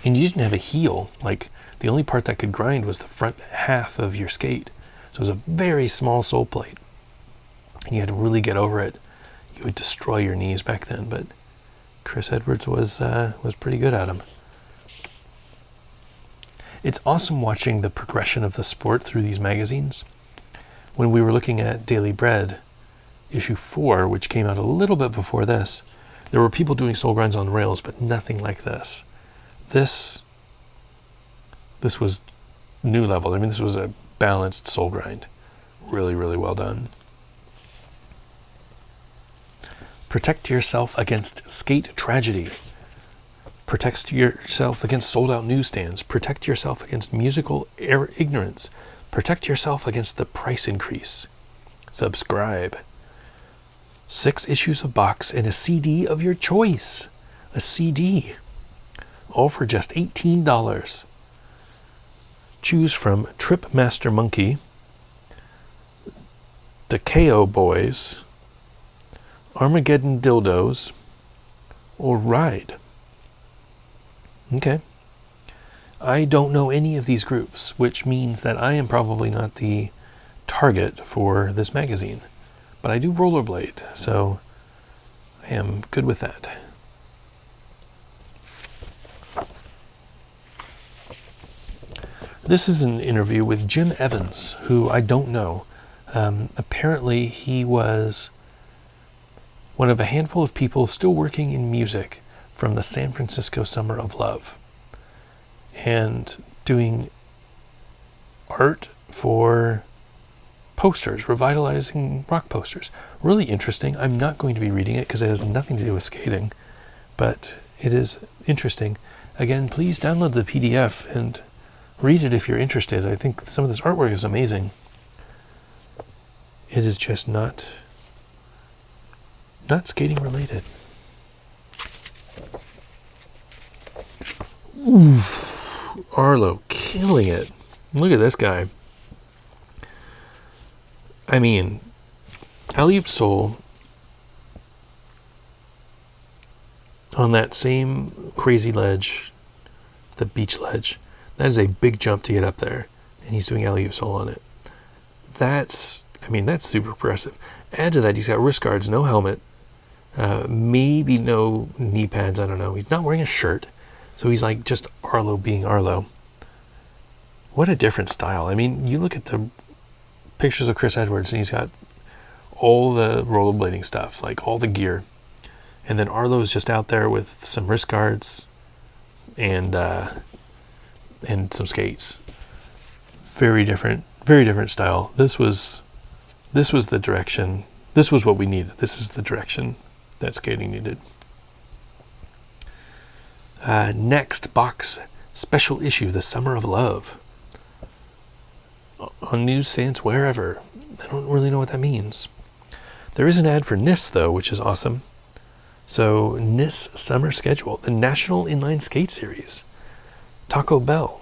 And you didn't have a heel. Like, the only part that could grind was the front half of your skate. So it was a very small sole plate, and you had to really get over it. You would destroy your knees back then, but Chris Edwards was pretty good at them. It's awesome watching the progression of the sport through these magazines. When we were looking at Daily Bread, issue 4, which came out a little bit before this, there were people doing soul grinds on rails, but nothing like this. This was new level. I mean, this was a balanced soul grind. Really, really well done. Protect yourself against skate tragedy. Protect yourself against sold out newsstands. Protect yourself against musical ignorance. Protect yourself against the price increase. Subscribe. 6 issues of box and a CD of your choice. A CD. All for just $18. Choose from Trip Master Monkey, Takeo Boys, Armageddon Dildos, or Ride. Okay. I don't know any of these groups, which means that I am probably not the target for this magazine. But I do rollerblade, so I am good with that. This is an interview with Jim Evans, who I don't know. Apparently he was one of a handful of people still working in music from the San Francisco Summer of Love and doing art for posters, revitalizing rock posters. Really interesting. I'm not going to be reading it because it has nothing to do with skating, but it is interesting. Again, please download the PDF and read it if you're interested. I think some of this artwork is amazing. It is just not skating related. Oof. Arlo killing it. Look at this guy. I mean, alley-oop soul on that same crazy ledge, the beach ledge. That is a big jump to get up there, and he's doing alley-oop soul on it. That's super impressive. Add to that, he's got wrist guards, no helmet, maybe no knee pads, I don't know. He's not wearing a shirt, so he's like just Arlo being Arlo. What a different style. I mean, you look at the pictures of Chris Edwards, and he's got all the rollerblading stuff, like all the gear. And then Arlo's just out there with some wrist guards and some skates. Very different style. This was the direction. This was what we needed. This is the direction that skating needed. Next box, special issue, The Summer of Love. On newsstands wherever. I don't really know what that means. There is an ad for NIS though, which is awesome. So NIS Summer Schedule, the National Inline Skate Series. Taco Bell.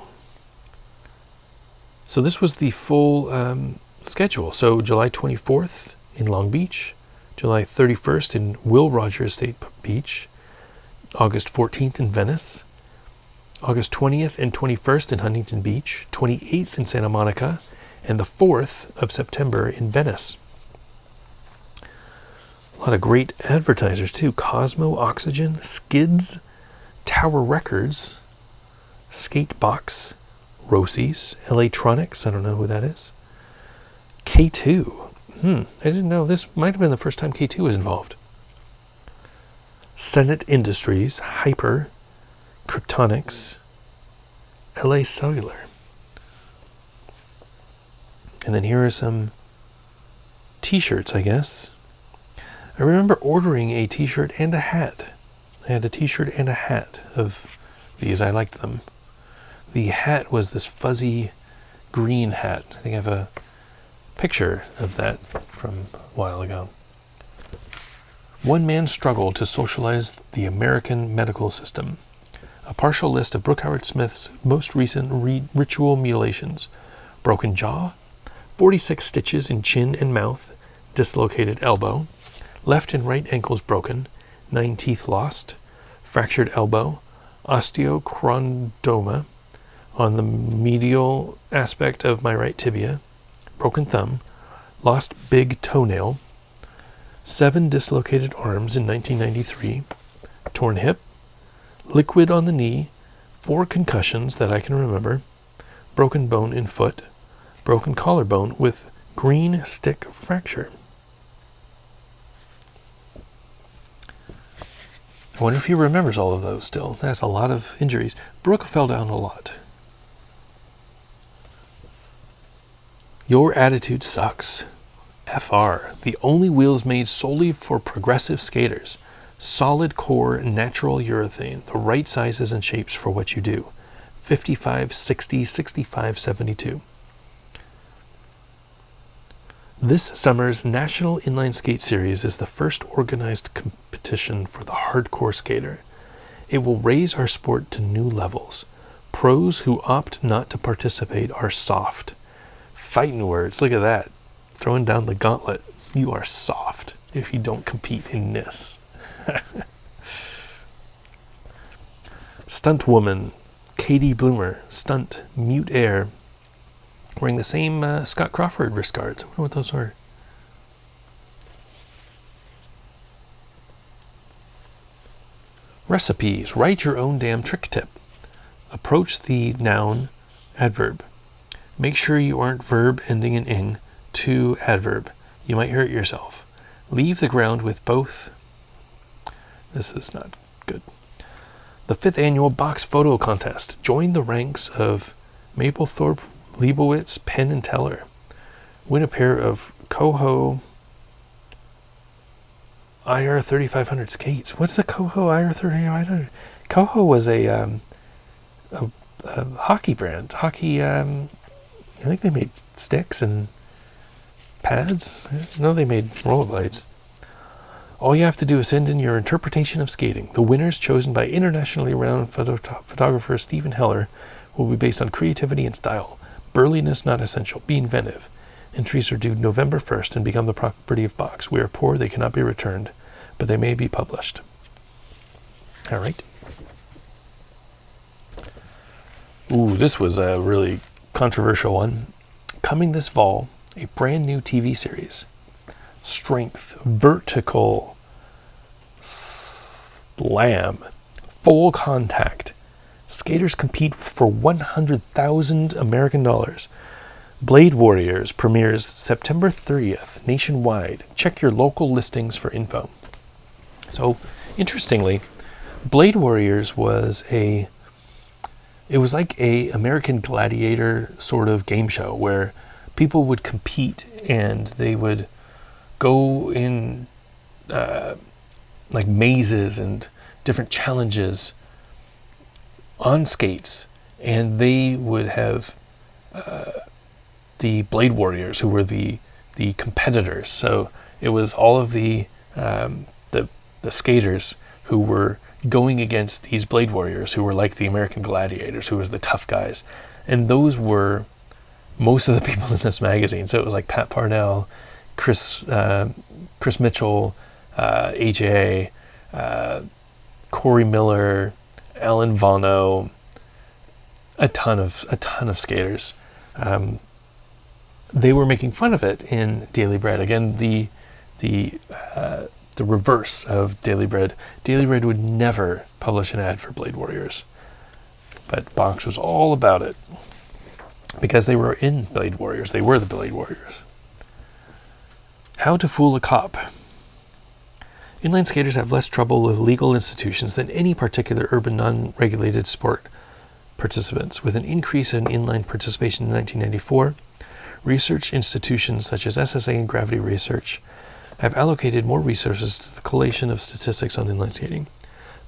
So this was the full schedule. So July 24th in Long Beach, July 31st in Will Rogers State Beach, August 14th in Venice, August 20th and 21st in Huntington Beach, 28th in Santa Monica, and the 4th of September in Venice. A lot of great advertisers too. Cosmo, Oxygen, Skids, Tower Records, Skatebox, Rosie's, Electronics, I don't know who that is. K2. I didn't know. This might have been the first time K2 was involved. Senate Industries, Hyper, Kryptonics, LA Cellular. And then here are some t-shirts, I guess. I remember ordering a t-shirt and a hat. I had a t-shirt and a hat of these. I liked them. The hat was this fuzzy green hat. I think I have a picture of that from a while ago. One man's struggle to socialize the American medical system. A partial list of Brooke Howard Smith's most recent ritual mutilations. Broken jaw, 46 stitches in chin and mouth, dislocated elbow, left and right ankles broken, 9 teeth lost, fractured elbow, osteochondroma on the medial aspect of my right tibia, broken thumb, lost big toenail, 7 dislocated arms in 1993, torn hip, liquid on the knee, 4 concussions that I can remember, broken bone in foot, broken collarbone with green stick fracture. I wonder if he remembers all of those still. That's a lot of injuries. Brooke fell down a lot. Your attitude sucks. FR, the only wheels made solely for progressive skaters. Solid core, natural urethane, the right sizes and shapes for what you do. 55, 60, 65, 72. This summer's National Inline Skate Series is the first organized competition for the hardcore skater. It will raise our sport to new levels. Pros who opt not to participate are soft. Fighting words, look at that. Throwing down the gauntlet. You are soft if you don't compete in this. Stunt woman, Katie Bloomer, stunt, mute air, wearing the same Scott Crawford wrist guards. I wonder what those were. Recipes, write your own damn trick tip. Approach the noun, adverb. Make sure you aren't verb ending in ing to adverb. You might hurt yourself. Leave the ground with both. This is not good. The 5th annual box photo contest. Join the ranks of Mapplethorpe, Leibowitz, Penn, and Teller. Win a pair of Coho IR 3500 skates. What's the Coho IR 3500? Coho was a hockey brand. I think they made sticks and pads. No, they made rollerblades. All you have to do is send in your interpretation of skating. The winners, chosen by internationally renowned photographer Stephen Heller, will be based on creativity and style. Burliness not essential. Be inventive. Entries are due November 1st and become the property of Box. We are poor, they cannot be returned, but they may be published. All right. Ooh, this was a really controversial one. Coming this fall, a brand new TV series. Strength, vertical, slam, full contact. Skaters compete for $100,000 American dollars. Blade Warriors premieres September 30th nationwide. Check your local listings for info. So, interestingly, Blade Warriors was like a American Gladiator sort of game show where people would compete and they would go in like mazes and different challenges on skates, and they would have the Blade Warriors who were the competitors. So it was all of the skaters who were going against these Blade Warriors who were like the American Gladiators, who was the tough guys. And those were most of the people in this magazine. So it was like Pat Parnell, Chris Mitchell, AJ, Corey Miller, Alan Vano, a ton of skaters. They were making fun of it in Daily Bread. Again, the reverse of Daily Bread. Daily Bread would never publish an ad for Blade Warriors, but Box was all about it because they were in Blade Warriors. They were the Blade Warriors. How to fool a cop. Inline skaters have less trouble with legal institutions than any particular urban non-regulated sport participants. With an increase in inline participation in 1994, research institutions such as SSA and Gravity Research have allocated more resources to the collation of statistics on inline skating.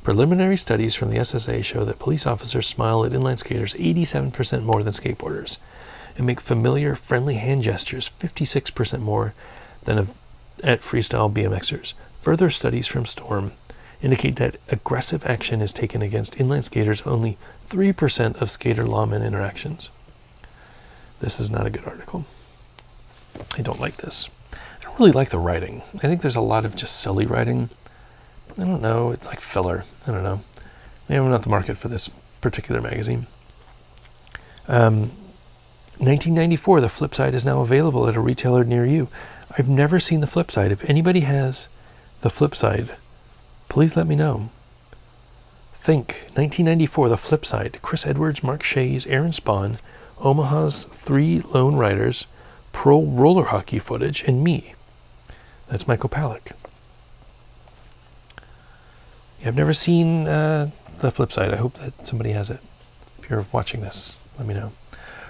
Preliminary studies from the SSA show that police officers smile at inline skaters 87% more than skateboarders and make familiar, friendly hand gestures 56% more than at freestyle BMXers. Further studies from Storm indicate that aggressive action is taken against inline skaters only 3% of skater-lawman interactions. This is not a good article. I don't like this. I don't really like the writing. I think there's a lot of just silly writing. I don't know. It's like filler. I don't know. Maybe I'm not the market for this particular magazine. 1994, The Flip Side is now available at a retailer near you. I've never seen The Flip Side. If anybody has The Flip Side, please let me know. Think, 1994, The Flip Side. Chris Edwards, Mark Shays, Aaron Spahn, Omaha's 3 Lone Riders, pro roller hockey footage, and me. That's Michael Palak. I've never seen The Flip Side. I hope that somebody has it. If you're watching this, let me know.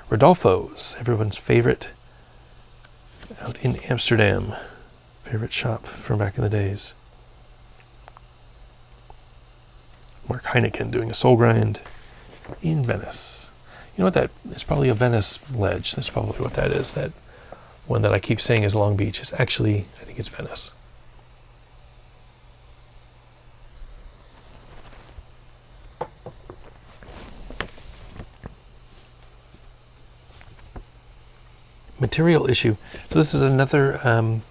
Rodolfo's, everyone's favorite, out in Amsterdam. Favorite shop from back in the days. Mark Heineken doing a soul grind in Venice. You know what, that is probably a Venice ledge. That's probably what that is. That one that I keep saying is Long Beach is actually, I think it's Venice. Material issue. So this is another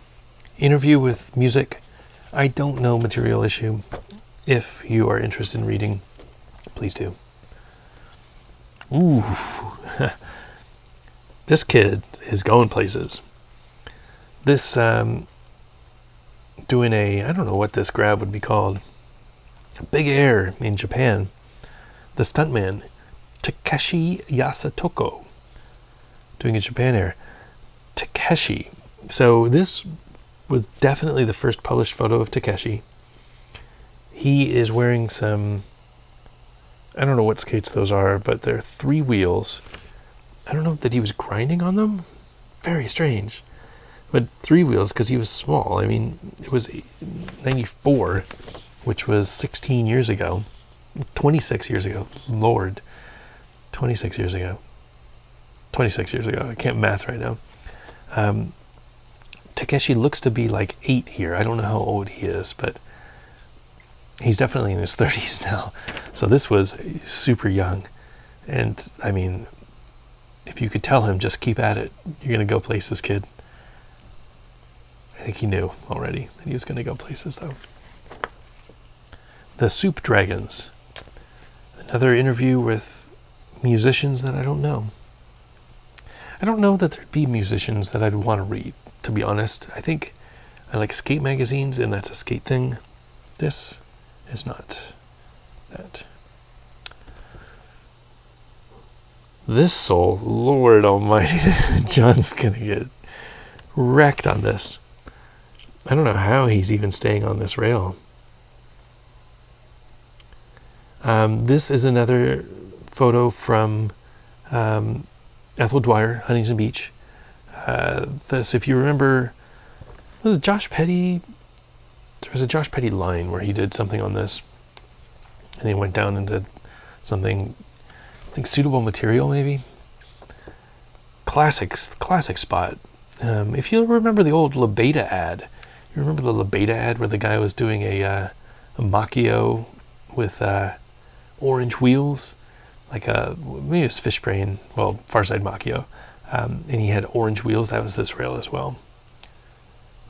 interview with music. I don't know Material Issue. If you are interested in reading, please do. Ooh. This kid is going places. This doing I don't know what this grab would be called. Big air in Japan. The stuntman, Takeshi Yasutoko, doing a Japan air. Takeshi. So this was definitely the first published photo of Takeshi. He is wearing some, I don't know what skates those are, but they're 3 wheels. I don't know that he was grinding on them. Very strange. But 3 wheels because he was small. I mean, it was 94, which was 16 years ago. 26 years ago. Lord. 26 years ago. 26 years ago. I can't math right now. Takeshi looks to be like 8 here. I don't know how old he is, but he's definitely in his 30s now. So this was super young. And I mean, if you could tell him, just keep at it. You're going to go places, kid. I think he knew already that he was going to go places, though. The Soup Dragons. Another interview with musicians that I don't know. I don't know that there'd be musicians that I'd want to read, to be honest. I think I like skate magazines, and that's a skate thing. This is not that. This soul, Lord Almighty, John's gonna get wrecked on this. I don't know how he's even staying on this rail. This is another photo from Ethel Dwyer, Huntington Beach. This, if you remember, was it Josh Petty? There was a Josh Petty line where he did something on this, and he went down and did something, I think Suitable Material maybe. Classic spot. If you remember the old Labeta ad, you remember the Labeta ad where the guy was doing a macchio with orange wheels, like maybe it was Fishbrain, well, Farside Macchio, and he had orange wheels. That was this rail as well.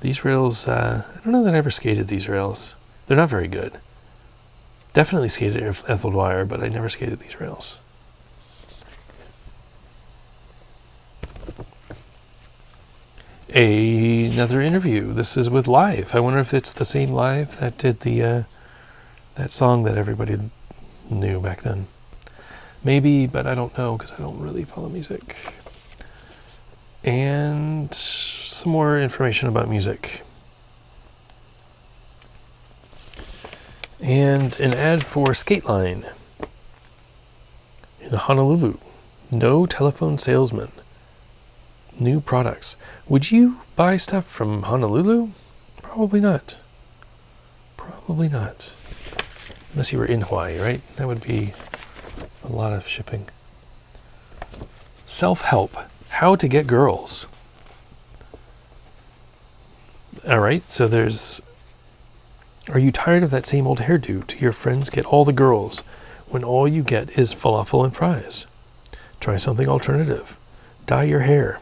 These rails, I don't know that I ever skated these rails. They're not very good. Definitely skated Ethel Dwyer, but I never skated these rails. Another interview. This is with Live. I wonder if it's the same Live that did the that song that everybody knew back then. Maybe, but I don't know because I don't really follow music. And some more information about music. And an ad for Skateline in Honolulu. No telephone salesman. New products. Would you buy stuff from Honolulu? Probably not. Probably not. Unless you were in Hawaii, right? That would be a lot of shipping. Self-help. How to get girls. All right, so there's... Are you tired of that same old hairdo? Do your friends get all the girls when all you get is falafel and fries? Try something alternative. Dye your hair.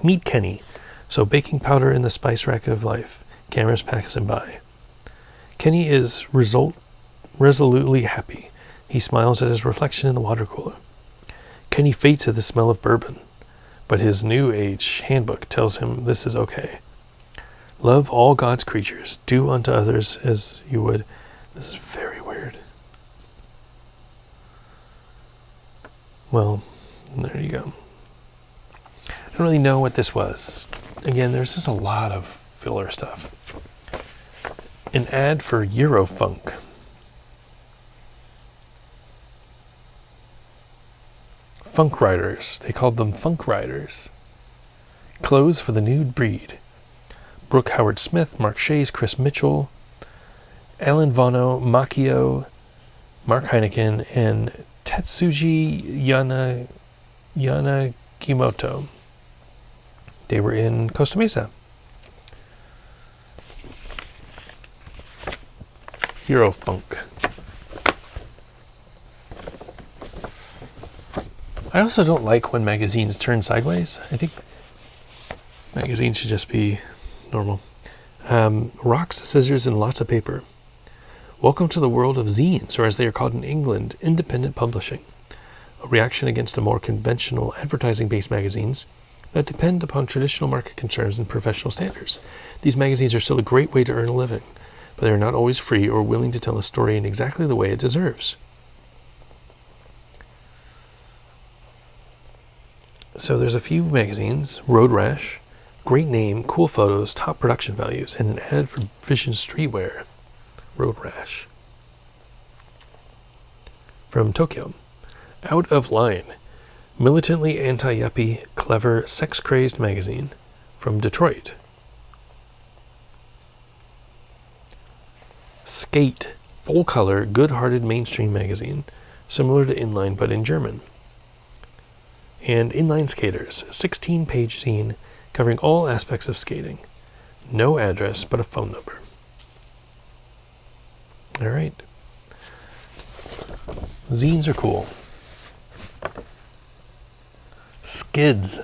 Meet Kenny. So baking powder in the spice racket of life. Cameras pass him by. Kenny is resolutely happy. He smiles at his reflection in the water cooler. Kenny faints at the smell of bourbon, but his New Age handbook tells him this is okay. Love all God's creatures. Do unto others as you would. This is very weird. Well, there you go. I don't really know what this was. Again, there's just a lot of filler stuff. An ad for Eurofunk. Funk Riders. They called them Funk Riders. Clothes for the nude breed. Brooke Howard Smith, Mark Shays, Chris Mitchell, Alan Vano, Makio, Mark Heineken, and Tetsuji Yanagimoto. They were in Costa Mesa. Eurofunk. I also don't like when magazines turn sideways. I think magazines should just be normal. Rocks, scissors, and lots of paper. Welcome to the world of zines, or as they are called in England, independent publishing. A reaction against the more conventional advertising-based magazines that depend upon traditional market concerns and professional standards. These magazines are still a great way to earn a living, but they are not always free or willing to tell a story in exactly the way it deserves. So there's a few magazines. Road Rash, great name, cool photos, top production values, and an ad for Vision Streetwear. Road Rash. From Tokyo. Out of Line, militantly anti-yuppie, clever, sex-crazed magazine. From Detroit. Skate, full-color, good-hearted mainstream magazine, similar to Inline but in German. And Inline Skaters, 16-page zine covering all aspects of skating. No address, but a phone number. All right. Zines are cool. Skids,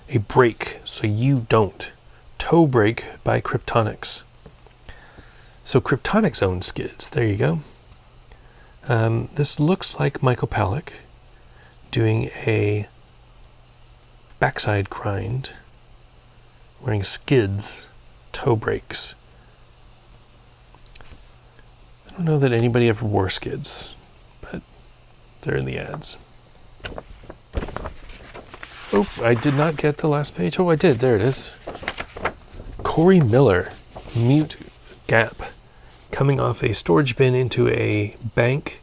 a break so you don't. Toe Break by Kryptonics. So Kryptonics owns Skids. There you go. This looks like Michael Palak doing a backside grind, wearing Skids toe breaks. I don't know that anybody ever wore Skids, but they're in the ads. Oh, I did not get the last page. Oh, I did. There it is. Corey Miller, mute gap, coming off a storage bin into a bank,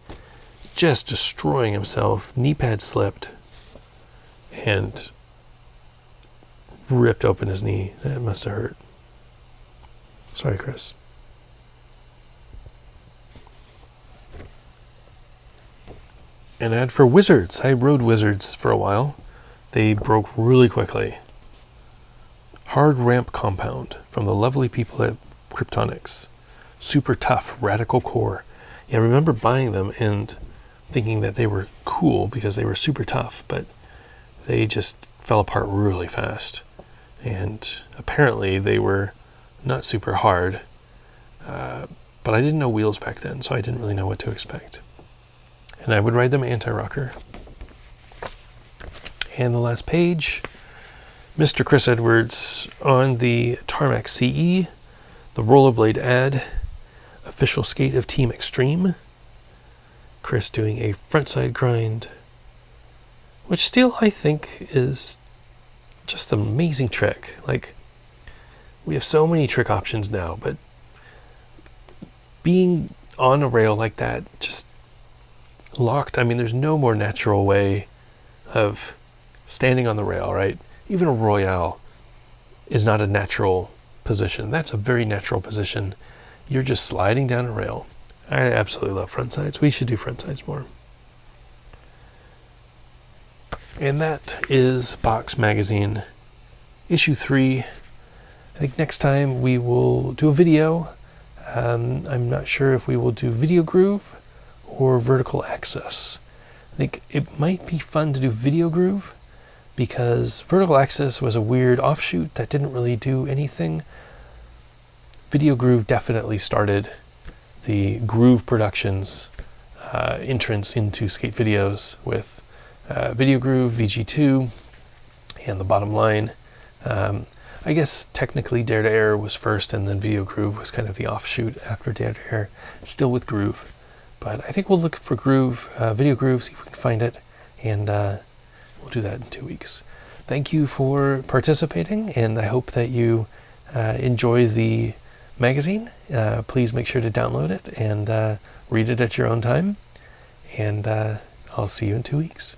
just destroying himself. Knee pad slipped and ripped open his knee. That must have hurt. Sorry, Chris. An ad for Wizards. I rode Wizards for a while. They broke really quickly. Hard ramp compound from the lovely people at Kryptonics. Super tough, radical core. Yeah, I remember buying them and thinking that they were cool because they were super tough, but they just fell apart really fast. and apparently they were not super hard, but I didn't know wheels back then, so I didn't really know what to expect. And I would ride them anti-rocker. And the last page, Mr. Chris Edwards on the Tarmac CE, the rollerblade ad, official skate of Team Extreme. Chris doing a frontside grind, which still I think is just an amazing trick. Like, we have so many trick options now, but being on a rail like that, just locked, I mean, there's no more natural way of standing on the rail, right? Even a Royale is not a natural position. That's a very natural position. You're just sliding down a rail. I absolutely love front sides. We should do front sides more. And that is Box Magazine issue 3. I think next time we will do a video. I'm not sure if we will do Video Groove or Vertical Access. I think it might be fun to do Video Groove because Vertical Access was a weird offshoot that didn't really do anything. Video Groove definitely started the Groove Productions entrance into skate videos with Video Groove, VG2, and the bottom line. I guess technically Dare to Air was first, and then Video Groove was kind of the offshoot after Dare to Air, still with Groove. But I think we'll look for Groove, Video Groove, see if we can find it, and we'll do that in 2 weeks. Thank you for participating, and I hope that you enjoy the magazine. Please make sure to download it and read it at your own time, and I'll see you in 2 weeks.